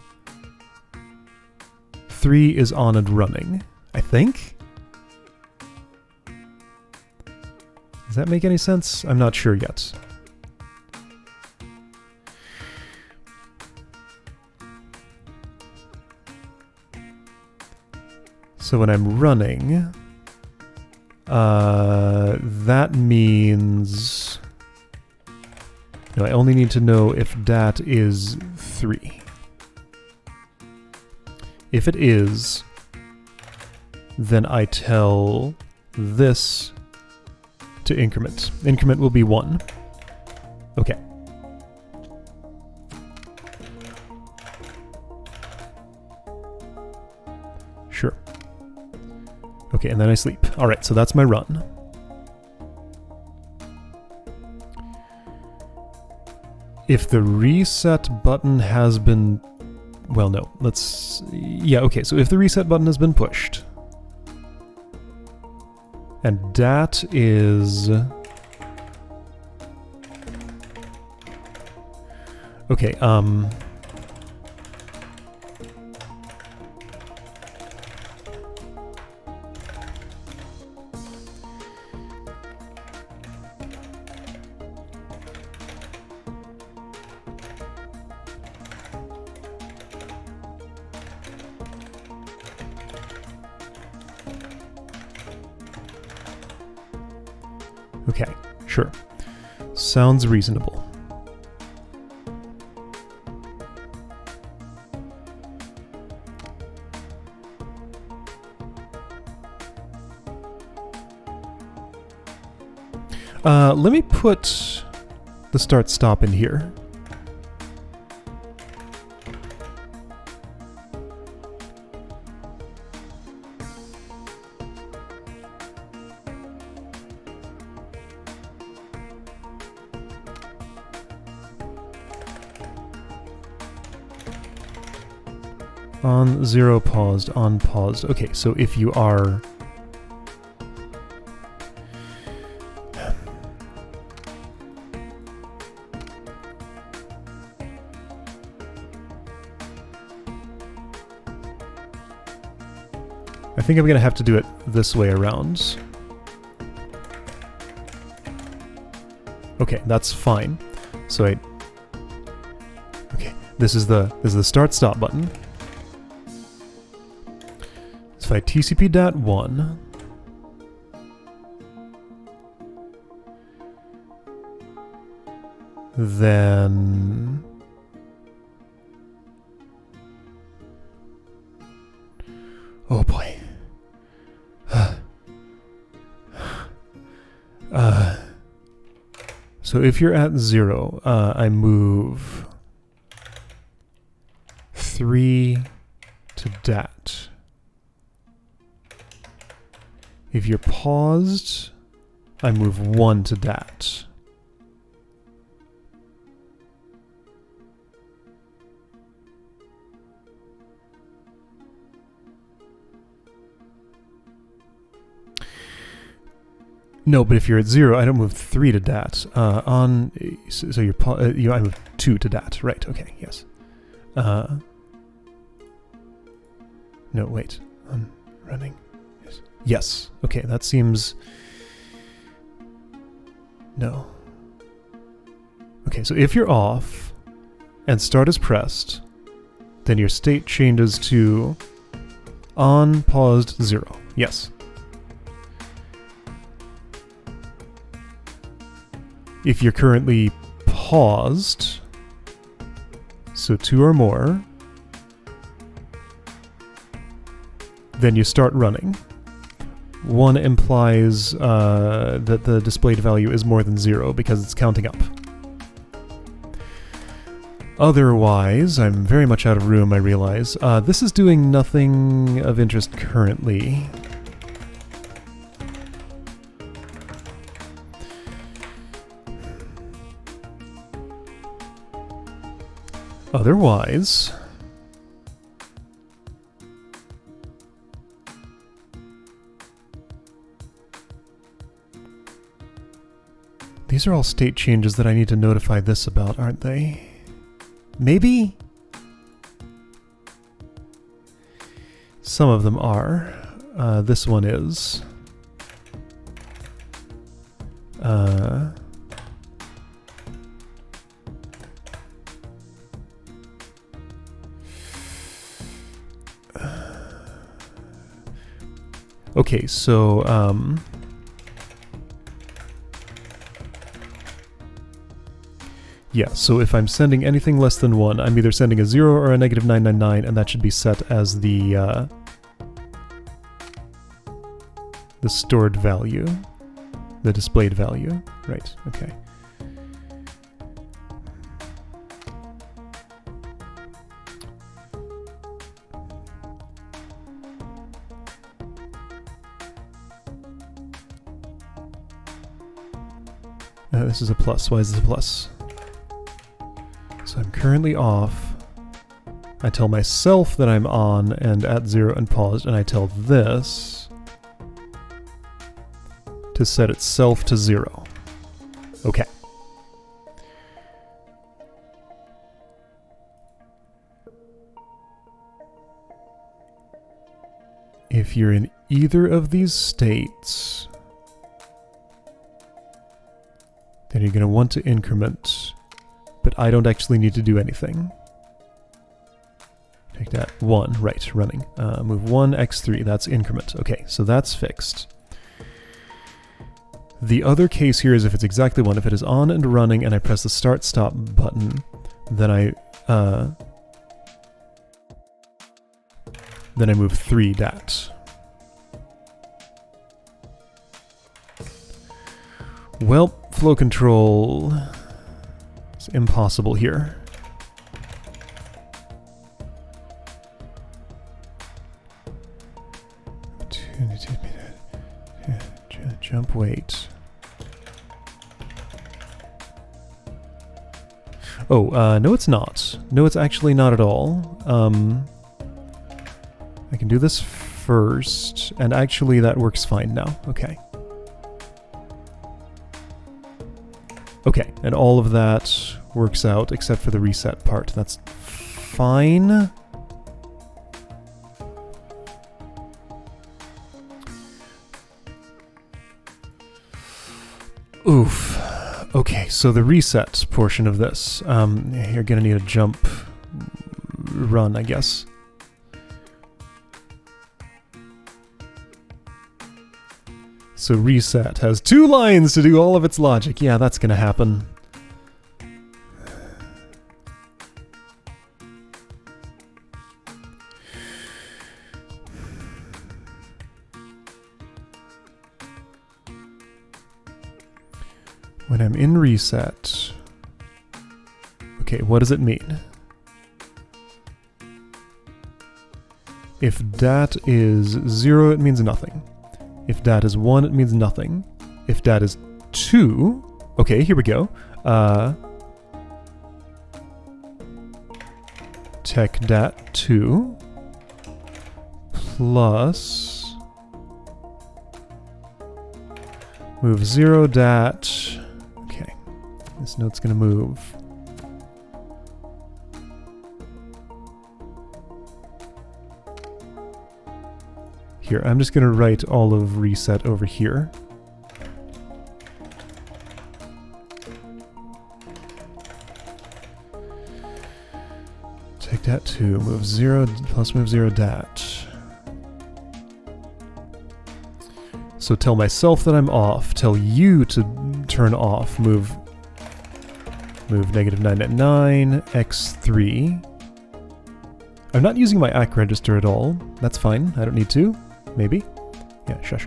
3 is on and running, I think? Does that make any sense? I'm not sure yet. So when I'm running, that means... No, I only need to know if dat is 3. If it is, then I tell this to increment. Increment will be 1. Okay. Sure. Okay, and then I sleep. Alright, so that's my run. If the reset button has been... Well, no. Let's... Yeah, okay, so if the reset button has been pushed... And dat is... Okay, okay, sure. Sounds reasonable. Let me put the start-stop in here. On 0 paused, on paused. Okay, so if you are... I think I'm going to have to do it this way around. Okay, that's fine. So I... Okay, this is the start-stop button. So I TCP dat 1. Then... Oh boy. So if you're at 0, I move 3 to dat. If you're paused, I move 1 to dat. No, but if you're at 0, I don't move 3 to dat. So you're I move 2 to dat. Right? Okay. Yes. No, wait. I'm running. Yes. Yes. Okay. That seems. No. Okay. So if you're off, and start is pressed, then your state changes to on paused 0. Yes. If you're currently paused, so 2 or more, then you start running. 1 implies that the displayed value is more than 0 because it's counting up. Otherwise, I'm very much out of room, I realize. This is doing nothing of interest currently. Otherwise, these are all state changes that I need to notify this about, aren't they? Maybe? Some of them are. This one is. Okay, so, yeah, so if I'm sending anything less than 1, I'm either sending a 0 or a negative 999, and that should be set as the stored value, the displayed value. Right, okay. This is a plus. Why is this a plus? So I'm currently off. I tell myself that I'm on and at 0 and paused, and I tell this to set itself to 0. Okay. If you're in either of these states, then you're going to want to increment, but I don't actually need to do anything. Take that. 1, right, running. Move 1, x3, that's increment. Okay, so that's fixed. The other case here is if it's exactly 1. If it is on and running and I press the start-stop button, then I move 3 dat. Well, flow control is impossible here. Jump weight. Oh, no it's not. No, it's actually not at all. I can do this first, and actually that works fine now. Okay. Okay, and all of that works out except for the reset part. That's fine. Oof. Okay, so the reset portion of this. You're gonna need a jump run, I guess. So reset has 2 lines to do all of its logic. Yeah, that's gonna happen. When I'm in reset, okay, what does it mean? If dat is 0, it means nothing. If dat is 1, it means nothing. If dat is 2, okay, here we go. Tech dat 2 plus move 0 dat. Okay, this note's gonna move. Here, I'm just going to write all of reset over here. Take that 2, move 0, plus move 0 dat. So tell myself that I'm off, tell you to turn off, move Move -999, x3. I'm not using my ACK register at all. That's fine. I don't need to. Maybe. Yeah, shush.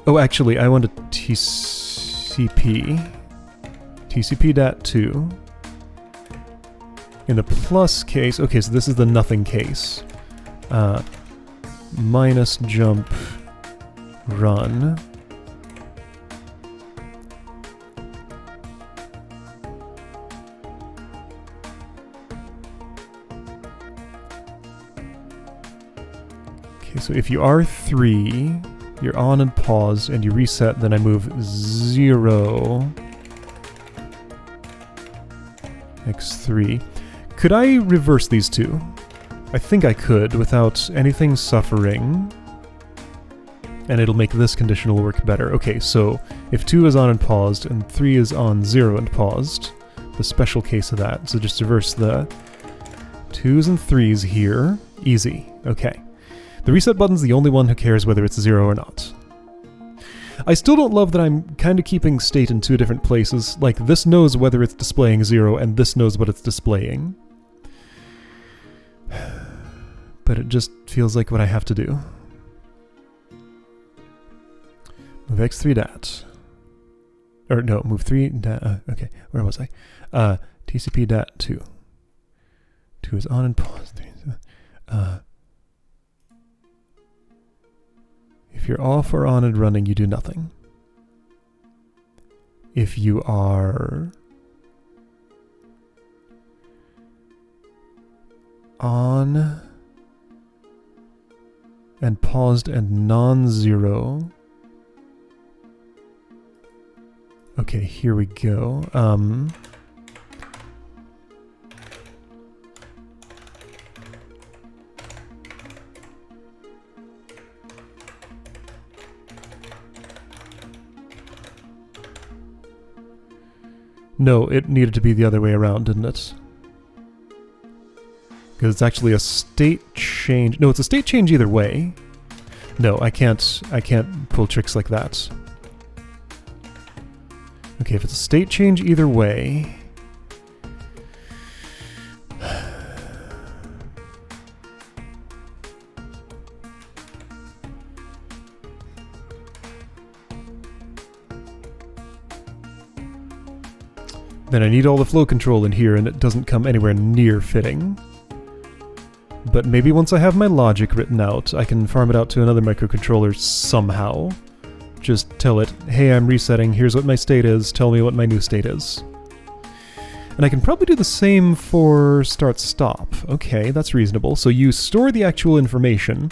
Oh, actually, I want a TCP. TCP.2. In the plus case, okay, so this is the nothing case. Minus jump run. Okay, so if you are 3, you're on and paused, and you reset, then I move 0. X3. Could I reverse these two? I think I could without anything suffering. And it'll make this conditional work better. Okay, so if 2 is on and paused, and 3 is on 0 and paused, the special case of that. So just reverse the 2s and 3s here. Easy. Okay. The reset button's the only one who cares whether it's 0 or not. I still don't love that I'm kind of keeping state in 2 different places. Like, this knows whether it's displaying 0, and this knows what it's displaying. But it just feels like what I have to do. Move x3 dat. Or no, move 3 dat. Okay, where was I? TCP dat 2. 2 is on and paused. If you're off or on and running, you do nothing. If you are on and paused and non-zero. Okay, here we go. No, it needed to be the other way around, didn't it? Because it's actually a state change. No, it's a state change either way. No, I can't pull tricks like that. Okay, if it's a state change either way... then I need all the flow control in here, and it doesn't come anywhere near fitting. But maybe once I have my logic written out, I can farm it out to another microcontroller somehow. Just tell it, hey, I'm resetting, here's what my state is, tell me what my new state is. And I can probably do the same for start-stop. Okay, that's reasonable. So you store the actual information,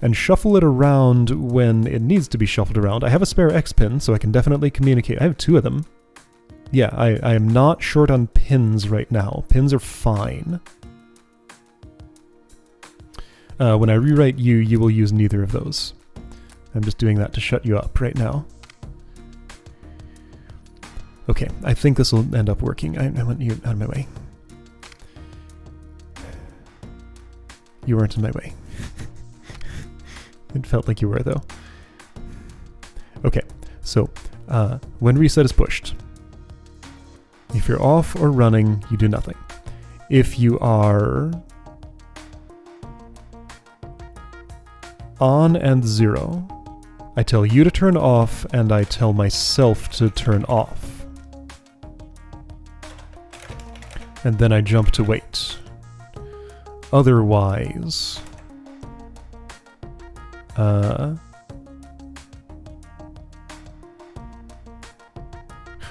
and shuffle it around when it needs to be shuffled around. I have a spare X pin, so I can definitely communicate. I have 2 of them. Yeah, I am not short on pins right now. Pins are fine. When I rewrite you, you will use neither of those. I'm just doing that to shut you up right now. Okay, I think this will end up working. I want you out of my way. You weren't in my way. It felt like you were, though. Okay, so when reset is pushed, if you're off or running, you do nothing. If you are on and 0, I tell you to turn off, and I tell myself to turn off. And then I jump to wait. Otherwise...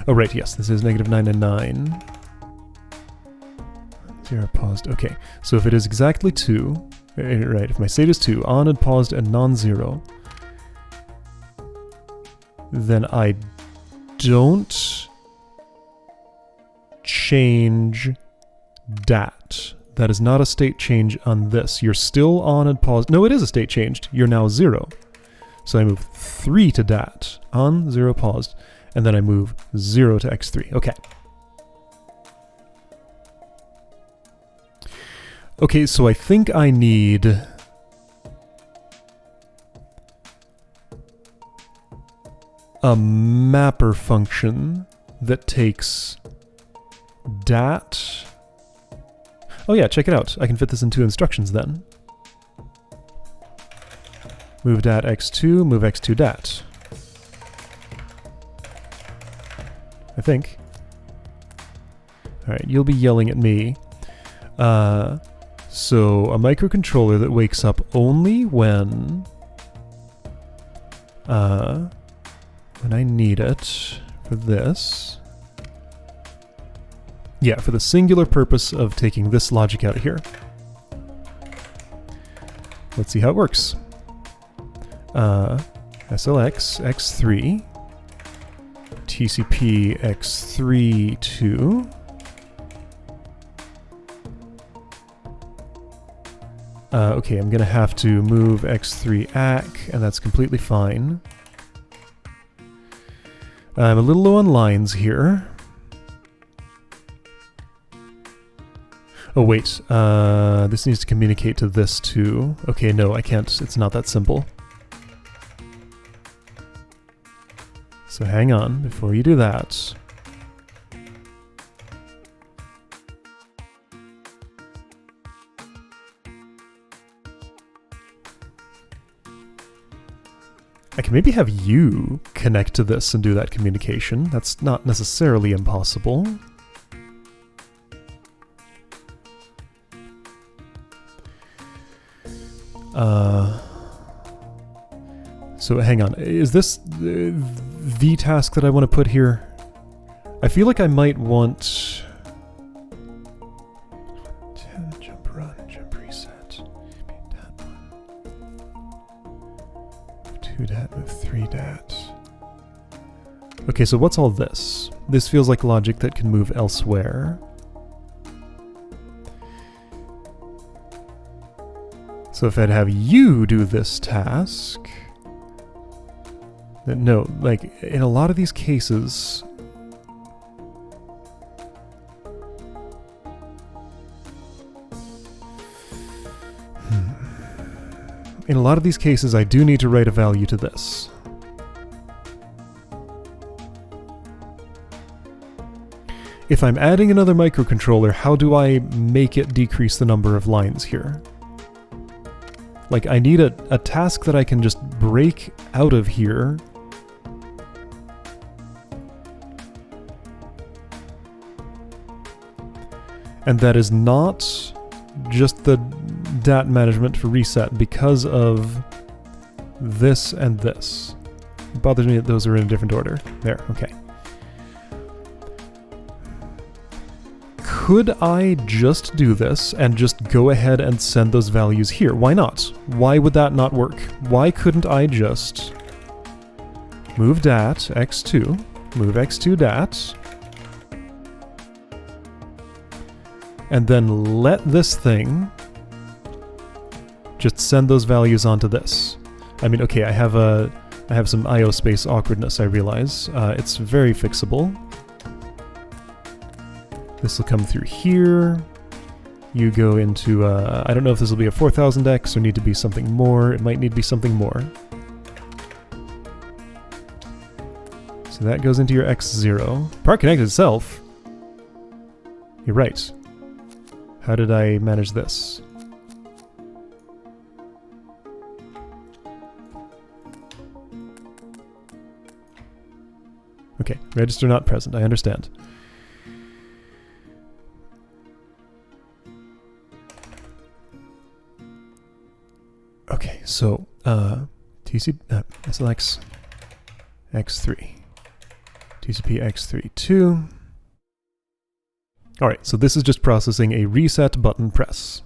oh, right, yes, this is -999. 0 paused. Okay, so if it is exactly 2, right, if my state is 2, on and paused and non-zero, then I don't change dat. That is not a state change on this. You're still on and paused. No, it is a state changed. You're now 0. So I move 3 to dat, on, 0, paused. And then I move 0 to x3. Okay. Okay, so I think I need a mapper function that takes dat. Oh yeah, check it out. I can fit this into instructions then. Move dat x2, move x2 dat. I think. Alright, you'll be yelling at me. So a microcontroller that wakes up only when I need it for this. Yeah, for the singular purpose of taking this logic out of here. Let's see how it works. SLX x3, TCP x3 2. Okay, I'm gonna have to move x3 ACK, and that's completely fine. I'm a little low on lines here. Oh wait, this needs to communicate to this too. Okay, no, I can't. It's not that simple. So hang on before you do that. I can maybe have you connect to this and do that communication. That's not necessarily impossible. So hang on, is this the task that I want to put here? I feel like I might want... Jump run, jump reset. Move 2 dat, move 3 dat. Okay, so what's all this? This feels like logic that can move elsewhere. So if I'd have you do this task... No, like, in a lot of these cases... In a lot of these cases, I do need to write a value to this. If I'm adding another microcontroller, how do I make it decrease the number of lines here? Like, I need a task that I can just break out of here. And that is not just the DAT management for reset because of this and this. It bothers me that those are in a different order. There, okay. Could I just do this and just go ahead and send those values here? Why not? Why would that not work? Why couldn't I just move dat x2, move x2 dat, and then let this thing just send those values onto this? I mean, okay, I have some IO space awkwardness, I realize. It's very fixable. This will come through here. You go into, I don't know if this will be a 4000X or need to be something more. It might need to be something more. So that goes into your X0. Part connected itself. You're right. How did I manage this? Okay, register not present, I understand. Okay, so SLX X3, TCP X3 2. Alright, so this is just processing a reset button press.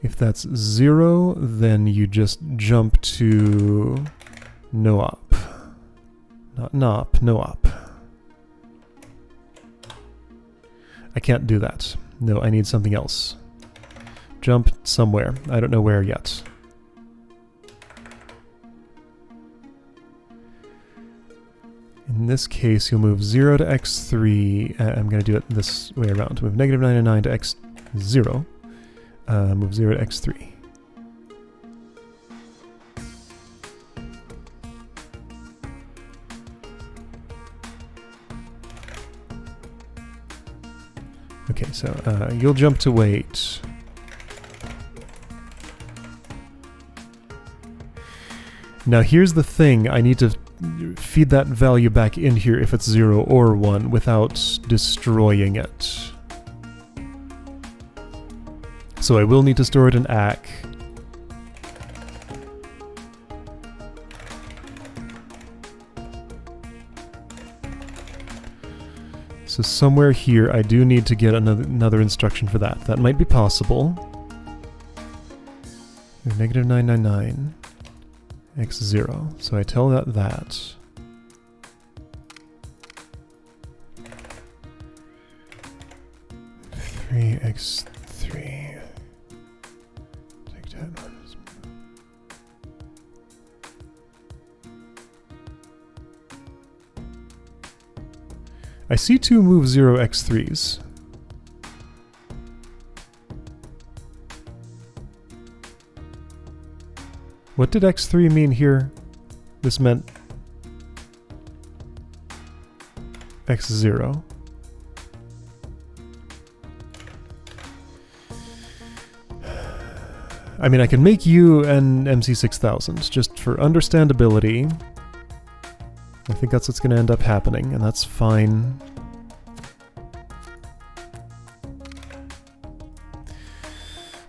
If that's 0, then you just jump to no op. Not nop, no op. I can't do that. No, I need something else. Jump somewhere. I don't know where yet. In this case, you'll move 0 to x3. I'm going to do it this way around. Move negative 99 to x0. Move 0 to x3. Okay, so you'll jump to wait. Now here's the thing, I need to feed that value back in here if it's 0 or 1 without destroying it. So I will need to store it in ACK. So somewhere here I do need to get another instruction for that. That might be possible. Negative 999. X0. So I tell that. 3x3. Take that one. I see 2 move 0 x3s. What did x3 mean here? This meant x0. I mean, I can make you an MC6000 just for understandability. I think that's what's going to end up happening, and that's fine.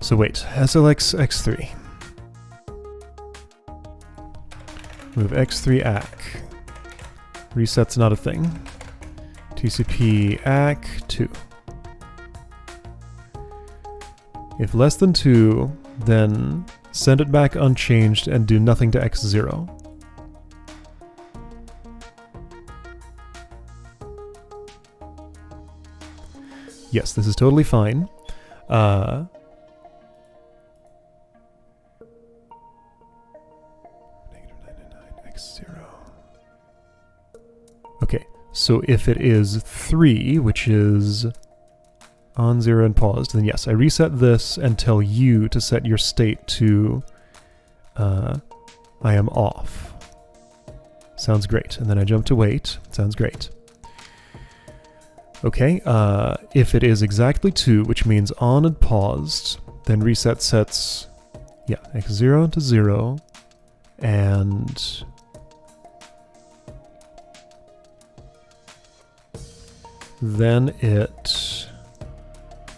So wait, SLX x3. Move x3 ACK. Reset's not a thing. TCP ACK 2. If less than 2, then send it back unchanged and do nothing to x0. Yes, this is totally fine. Okay, so if it is 3, which is on 0 and paused, then yes, I reset this and tell you to set your state to I am off. Sounds great. And then I jump to wait. Sounds great. Okay, if it is exactly 2, which means on and paused, then reset sets, yeah, x0 to 0, and then it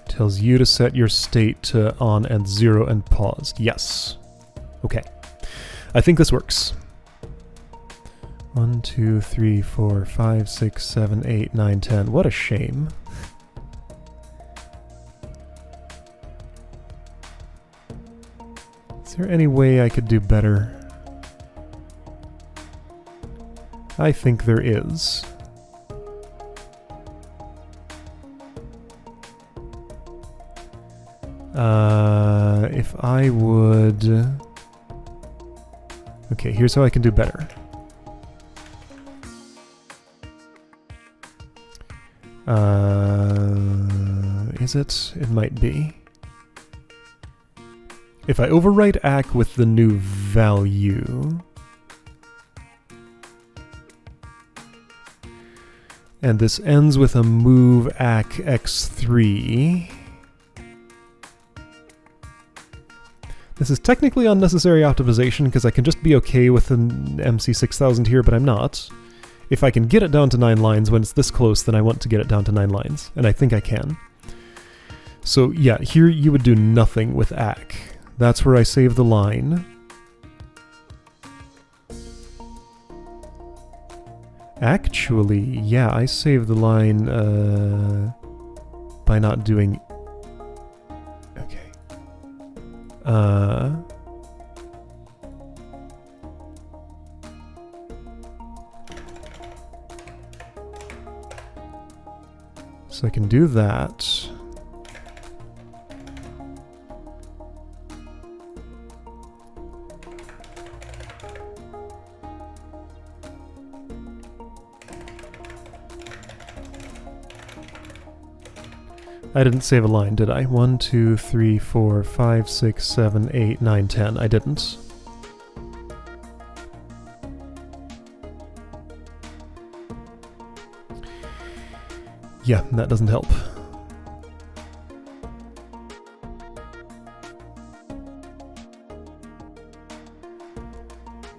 tells you to set your state to on and 0 and paused. Yes. Okay. I think this works. 1, 2, 3, 4, 5, 6, 7, 8, 9, 10. What a shame. Is there any way I could do better? I think there is. If I would... Okay, here's how I can do better. Is it? It might be. If I overwrite ACK with the new value, and this ends with a move ACK x3, this is technically unnecessary optimization because I can just be okay with an MC6000 here, but I'm not. If I can get it down to 9 lines when it's this close, then I want to get it down to 9 lines, and I think I can. So yeah, here you would do nothing with ACK. That's where I save the line. Actually, yeah, I save the line by not doing... Okay. So I can do that. I didn't save a line, did I? 1, 2, 3, 4, 5, 6, 7, 8, 9, 10. I didn't. Yeah, that doesn't help.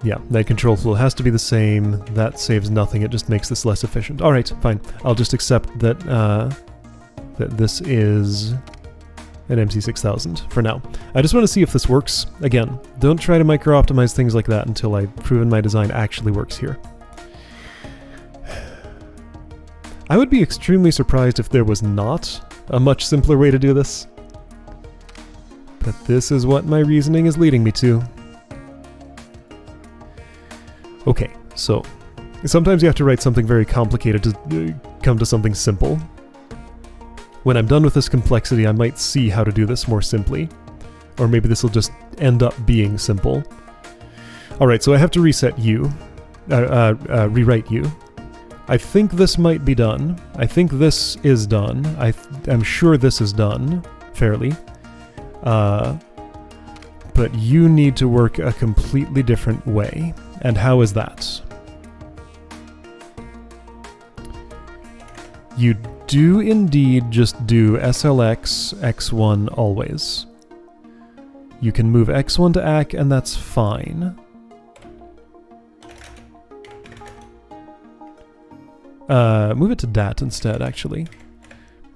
Yeah, that control flow has to be the same. That saves nothing, it just makes this less efficient. Alright, fine. I'll just accept that that this is an MC6000 for now. I just want to see if this works. Again, don't try to micro-optimize things like that until I've proven my design actually works here. I would be extremely surprised if there was not a much simpler way to do this. But this is what my reasoning is leading me to. Okay, so sometimes you have to write something very complicated to come to something simple. When I'm done with this complexity, I might see how to do this more simply. Or maybe this will just end up being simple. Alright, so I have to reset U. Rewrite U. I think this might be done. I think this is done. I'm sure this is done, fairly. But you need to work a completely different way. And how is that? You do indeed just do SLX X1 always. You can move X1 to ACK and that's fine. Move it to DAT instead, actually.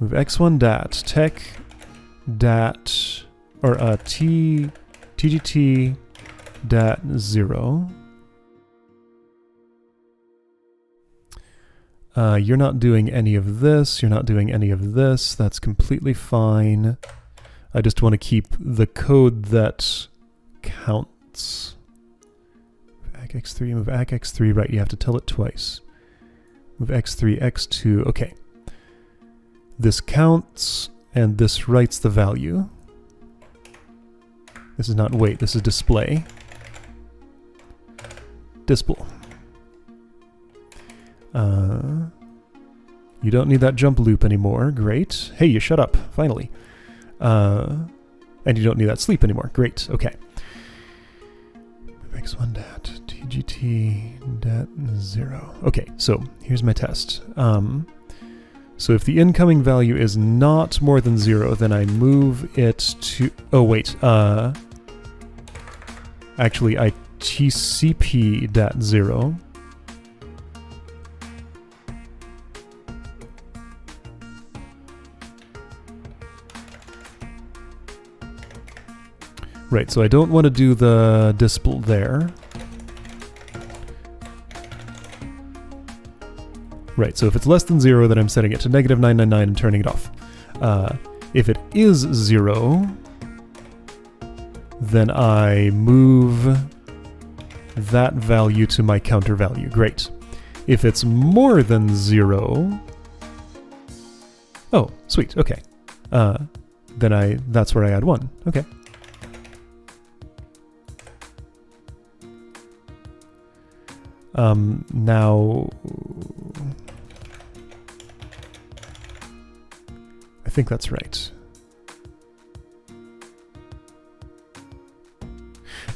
Move X1 DAT, tech DAT, or TGT DAT 0. You're not doing any of this, you're not doing any of this, that's completely fine. I just want to keep the code that counts. Move ACK-X3, move ACK-X3, right, you have to tell it twice. Move X3, X2, okay. This counts, and this writes the value. This is not wait, this is display. Display. You don't need that jump loop anymore, great. Hey, you shut up, finally. And you don't need that sleep anymore, great, okay. X1 dat, TGT dat 0. Okay, so here's my test. So if the incoming value is not more than 0, then I move it to... Oh, wait. Actually, I TCP dat 0. Right, so I don't want to do the display there. Right, so if it's less than 0, then I'm setting it to -999 and turning it off. If it is 0, then I move that value to my counter value. Great. If it's more than 0... Oh, sweet, okay. Then that's where I add 1. Okay. Now... I think that's right.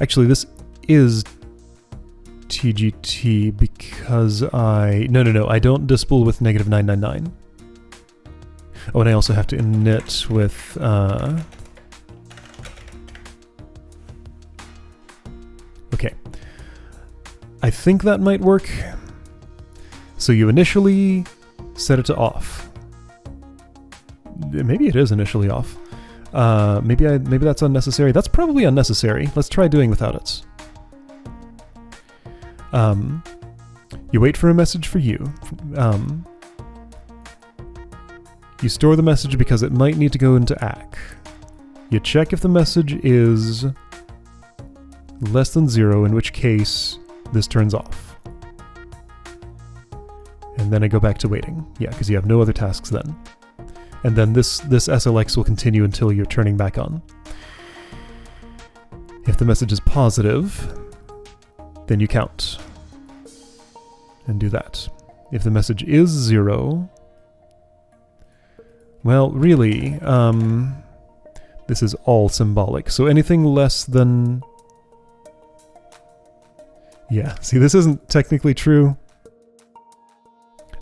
Actually, this is TGT because I... No, I don't dispool with -999. Oh, and I also have to init with... Okay. I think that might work. So you initially set it to off. Maybe it is initially off. Maybe that's unnecessary. That's probably unnecessary. Let's try doing without it. You wait for a message for you. You store the message because it might need to go into ACK. You check if the message is less than 0, in which case this turns off. And then I go back to waiting. Yeah, because you have no other tasks then. And then this SLX will continue until you're turning back on. If the message is positive, then you count. And do that. If the message is 0, Well, really, this is all symbolic. So anything less than... Yeah, see, this isn't technically true.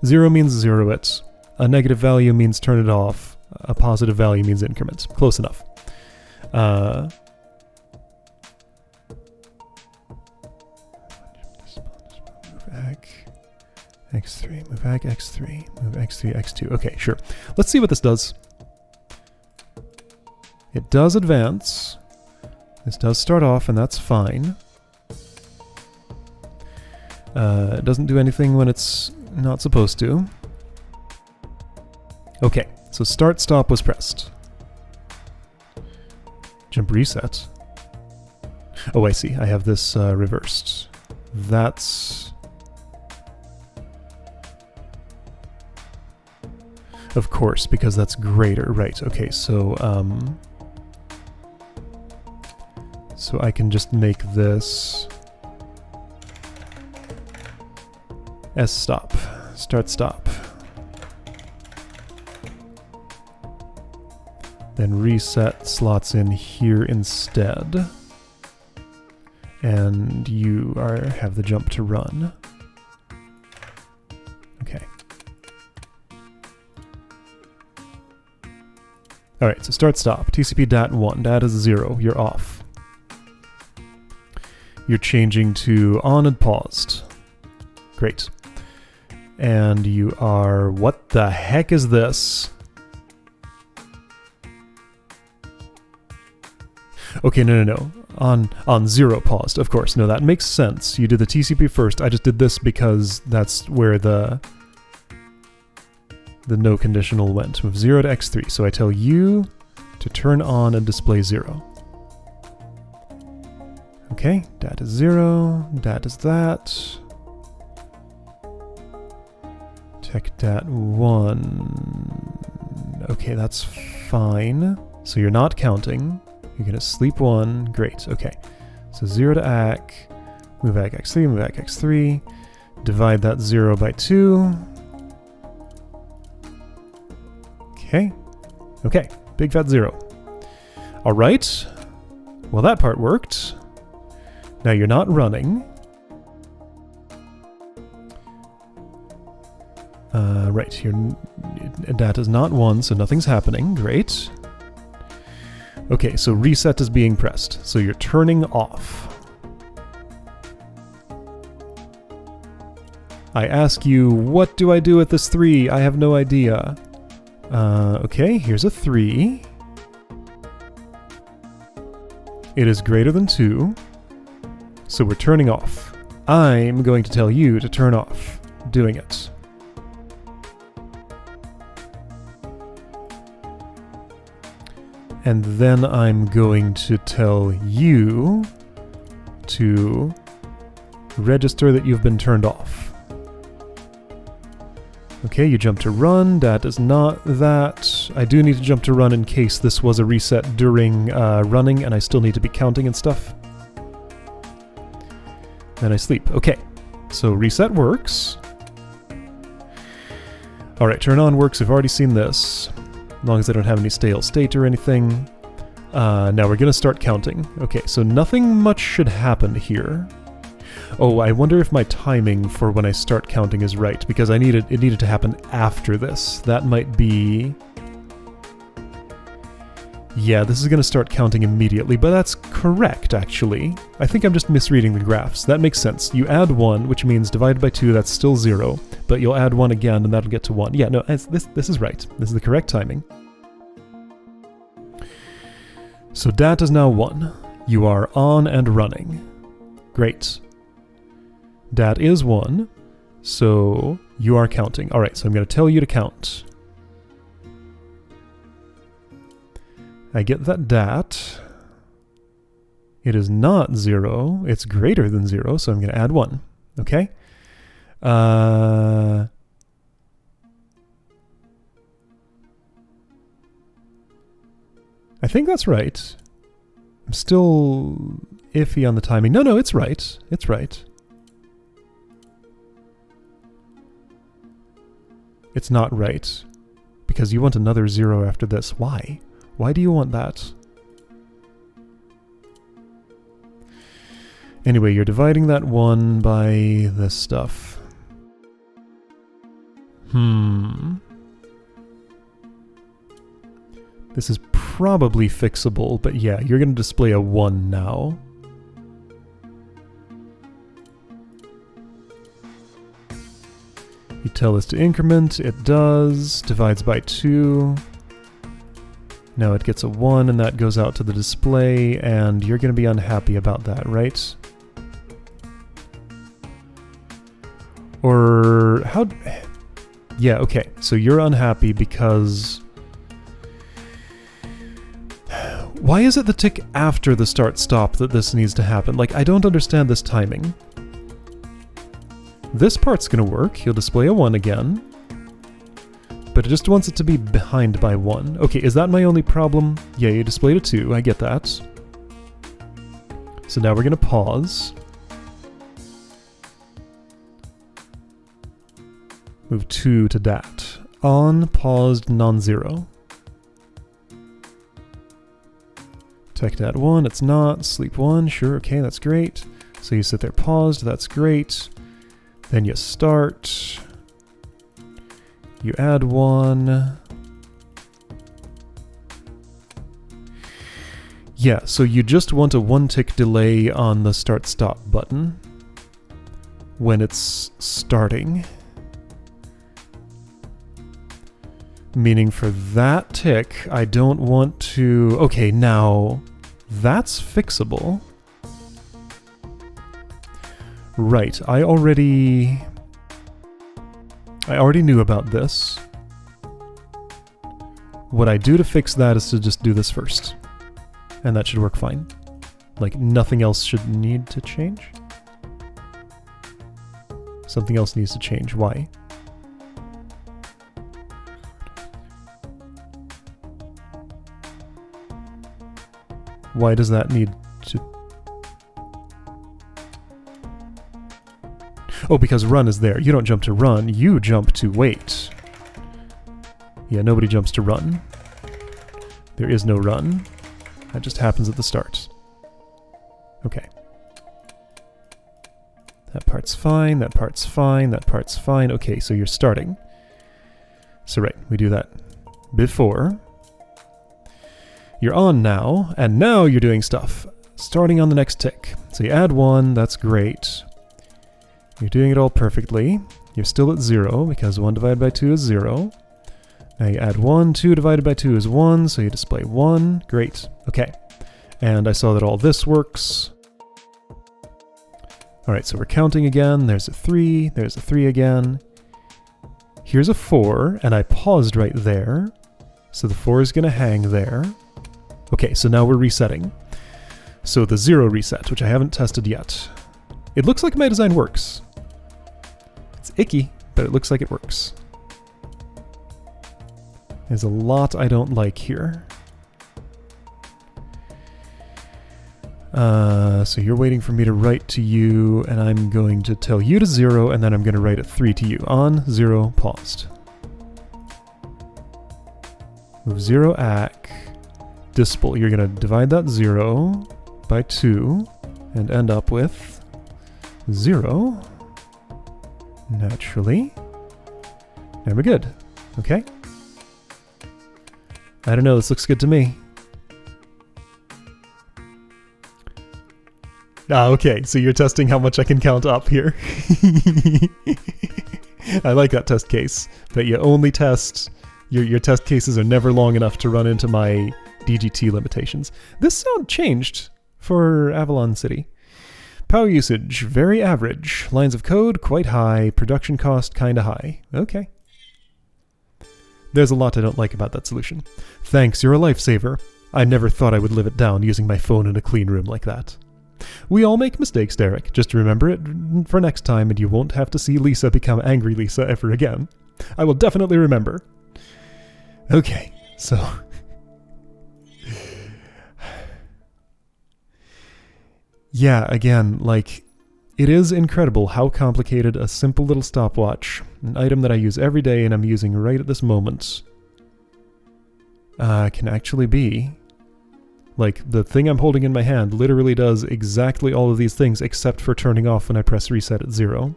0 means zero it. A negative value means turn it off. A positive value means increment. Close enough. Move ag, x3, move ag, x3, move x3, x2. Okay, sure. Let's see what this does. It does advance. This does start off, and that's fine. It doesn't do anything when it's not supposed to. Okay, so start stop was pressed. Jump reset. Oh, I see. I have this reversed. That's... Of course, because that's greater. Right, okay, so I can just make this S stop. Start stop. Then reset slots in here instead. And you have the jump to run. Okay. Alright, so start stop. TCP DAT 1. DAT is 0. You're off. You're changing to on and paused. Great. And you are... What the heck is this? Okay, no. On 0 paused, of course. No, that makes sense. You did the TCP first. I just did this because that's where the no conditional went. Move 0 to x3. So I tell you to turn on and display 0. Okay, dat is 0. Dat is that. Tech dat 1. Okay, that's fine. So you're not counting. You're gonna sleep 1. Great, okay. So 0 to ACK. Move ACK x3, move ACK x3. Divide that 0 by 2. Okay. Okay, big fat 0. Alright. Well, that part worked. Now you're not running. Right, that is not 1, so nothing's happening. Great. Okay, so reset is being pressed. So you're turning off. I ask you, what do I do with this 3? I have no idea. Okay, here's a 3. It is greater than 2. So we're turning off. I'm going to tell you to turn off doing it. And then I'm going to tell you to register that you've been turned off. Okay, you jump to run. That is not that. I do need to jump to run in case this was a reset during running and I still need to be counting and stuff. Then I sleep. Okay, so reset works. Alright, turn on works. We've already seen this. As long as I don't have any stale state or anything. Now we're gonna start counting. Okay, so nothing much should happen here. Oh, I wonder if my timing for when I start counting is right, because it needed to happen after this. That might be... Yeah, this is gonna start counting immediately, but that's correct, actually. I think I'm just misreading the graphs. That makes sense. You add 1, which means divided by 2, that's still 0, but you'll add 1 again, and that'll get to 1. Yeah, no, this is right. This is the correct timing. So dat is now 1. You are on and running. Great. Dat is 1, so you are counting. Alright, so I'm going to tell you to count. I get that dat. It is not 0, it's greater than 0, so I'm going to add 1. Okay? I think that's right. I'm still iffy on the timing. No, it's right. It's right. It's not right. because you want another 0 after this. Why? Why do you want that? Anyway, you're dividing that 1 by this stuff. This is probably fixable, but yeah, you're going to display a 1 now. You tell this to increment, it does, divides by 2. Now it gets a 1 and that goes out to the display, and you're going to be unhappy about that, right? Or how... Yeah, okay, so you're unhappy because... Why is it the tick after the start-stop that this needs to happen? Like, I don't understand this timing. This part's gonna work. He'll display a 1 again. But it just wants it to be behind by 1. Okay, is that my only problem? Yeah, you displayed a 2. I get that. So now we're gonna pause. Move 2 to dat. On, paused, non-zero. Tech dat 1, it's not. Sleep 1, sure, okay, that's great. So you sit there paused, that's great. Then you start. You add 1. Yeah, so you just want a 1-tick delay on the start-stop button when it's starting. Meaning for that tick, I don't want to... Okay, now that's fixable. Right, I already knew about this. What I do to fix that is to just do this first. And that should work fine. Like, nothing else should need to change. Something else needs to change. Why? Why does that need to... Oh, because run is there. You don't jump to run, you jump to wait. Yeah, nobody jumps to run. There is no run. That just happens at the start. Okay. That part's fine, that part's fine, that part's fine. Okay, so you're starting. So right, we do that before. You're on now, and now you're doing stuff. Starting on the next tick. So you add 1, that's great. You're doing it all perfectly. You're still at 0, because 1 divided by 2 is 0. Now you add 1, 2 divided by 2 is 1, so you display 1. Great. Okay. And I saw that all this works. Alright, so we're counting again. There's a 3, there's a 3 again. Here's a 4, and I paused right there. So the 4 is going to hang there. Okay, so now we're resetting. So the 0 reset, which I haven't tested yet. It looks like my design works. It's icky, but it looks like it works. There's a lot I don't like here. So you're waiting for me to write to you, and I'm going to tell you to 0, and then I'm going to write a 3 to you. On, 0, paused. Move 0, ac. Disple. You're going to divide that 0 by 2, and end up with 0. Naturally. And we're good. Okay? I don't know, this looks good to me. Ah, okay, so you're testing how much I can count up here. I like that test case, but you only test... Your test cases are never long enough to run into my DGT limitations. This sound changed for Avalon City. Power usage, very average. Lines of code, quite high. Production cost, kinda high. Okay. There's a lot I don't like about that solution. Thanks, you're a lifesaver. I never thought I would live it down using my phone in a clean room like that. We all make mistakes, Derek. Just remember it for next time and you won't have to see Lisa become angry Lisa ever again. I will definitely remember. Okay, so... yeah, again, like, it is incredible how complicated a simple little stopwatch, an item that I use every day and I'm using right at this moment, can actually be. Like, the thing I'm holding in my hand literally does exactly all of these things except for turning off when I press reset at 0.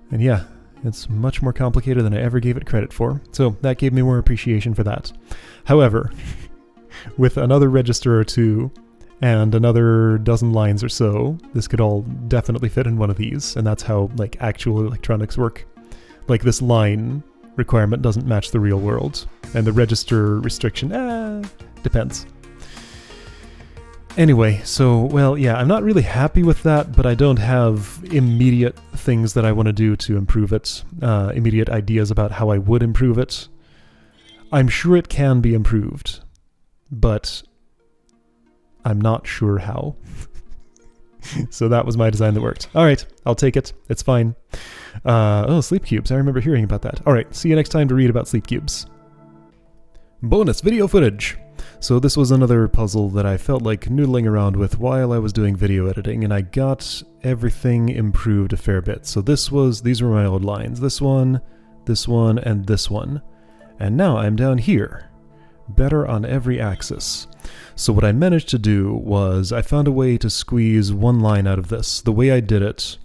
And yeah, it's much more complicated than I ever gave it credit for, so that gave me more appreciation for that. However, with another register or two and another dozen lines or so, this could all definitely fit in one of these, and that's how, like, actual electronics work. Like, this line requirement doesn't match the real world, and the register restriction, depends. Anyway, so, well, yeah, I'm not really happy with that, but I don't have immediate things that I want to do to improve it, immediate ideas about how I would improve it. I'm sure it can be improved, but I'm not sure how. So that was my design that worked. Alright, I'll take it. It's fine. Oh, sleep cubes. I remember hearing about that. Alright, see you next time to read about sleep cubes. Bonus video footage! So this was another puzzle that I felt like noodling around with while I was doing video editing, and I got everything improved a fair bit. So these were my old lines. This one, and this one. And now I'm down here. Better on every axis. So what I managed to do was I found a way to squeeze one line out of this. The way I did it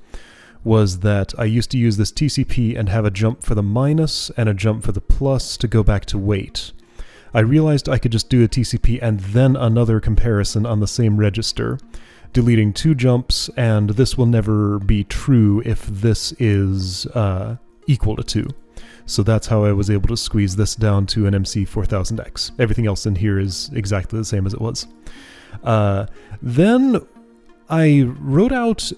was that I used to use this TCP and have a jump for the minus and a jump for the plus to go back to weight. I realized I could just do a TCP and then another comparison on the same register, deleting 2 jumps, and this will never be true if this is equal to 2. So that's how I was able to squeeze this down to an MC4000X. Everything else in here is exactly the same as it was. Then I wrote out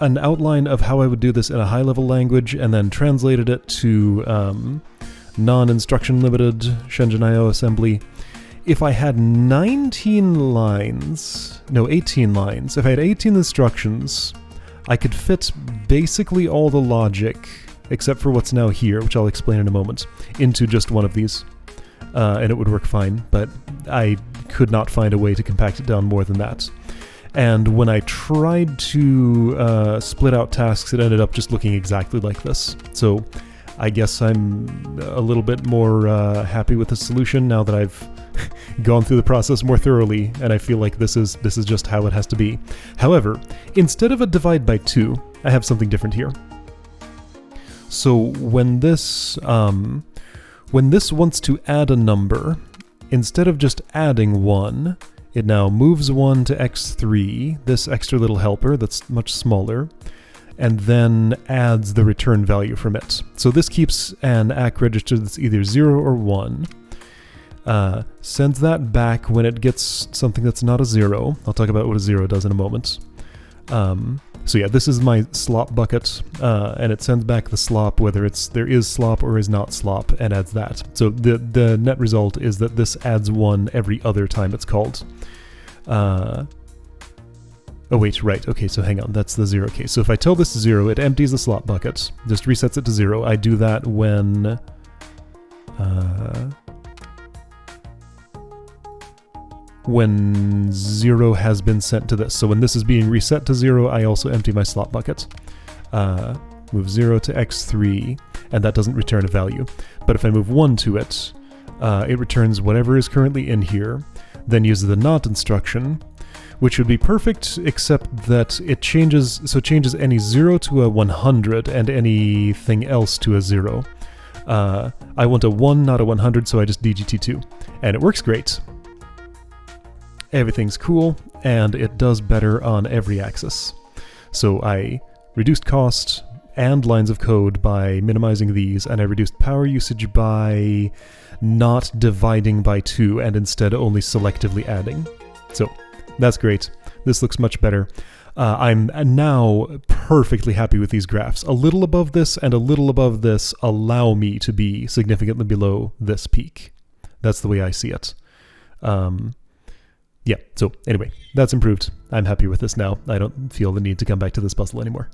an outline of how I would do this in a high-level language, and then translated it to non-instruction limited Shenzhen I assembly. If I had 18 lines, if I had 18 instructions, I could fit basically all the logic, except for what's now here, which I'll explain in a moment, into just one of these. And it would work fine, but I could not find a way to compact it down more than that. And when I tried to split out tasks, it ended up just looking exactly like this. So I guess I'm a little bit more happy with the solution now that I've gone through the process more thoroughly, and I feel like this is just how it has to be. However, instead of a divide by 2, I have something different here. So when this wants to add a number, instead of just adding 1, it now moves 1 to x3, this extra little helper that's much smaller, and then adds the return value from it. So this keeps an ACK register that's either 0 or 1, sends that back when it gets something that's not a 0. I'll talk about what a 0 does in a moment. So yeah, this is my slop bucket, and it sends back the slop whether there is slop or is not slop, and adds that. So the net result is that this adds 1 every other time it's called. Oh wait, right, okay, so hang on, that's the 0 case. So if I tell this 0, it empties the slop bucket, just resets it to 0. I do that when... when 0 has been sent to this. So when this is being reset to 0, I also empty my slop bucket. Move 0 to x3, and that doesn't return a value. But if I move 1 to it, it returns whatever is currently in here, then uses the not instruction, which would be perfect, except that it changes any 0 to a 100 and anything else to a 0. I want a 1, not a 100, so I just DGT2. And it works great. Everything's cool, and it does better on every axis. So I reduced cost and lines of code by minimizing these, and I reduced power usage by not dividing by 2 and instead only selectively adding. So that's great. This looks much better. I'm now perfectly happy with these graphs. A little above this and a little above this allow me to be significantly below this peak. That's the way I see it. Yeah, so anyway, that's improved. I'm happy with this now. I don't feel the need to come back to this puzzle anymore.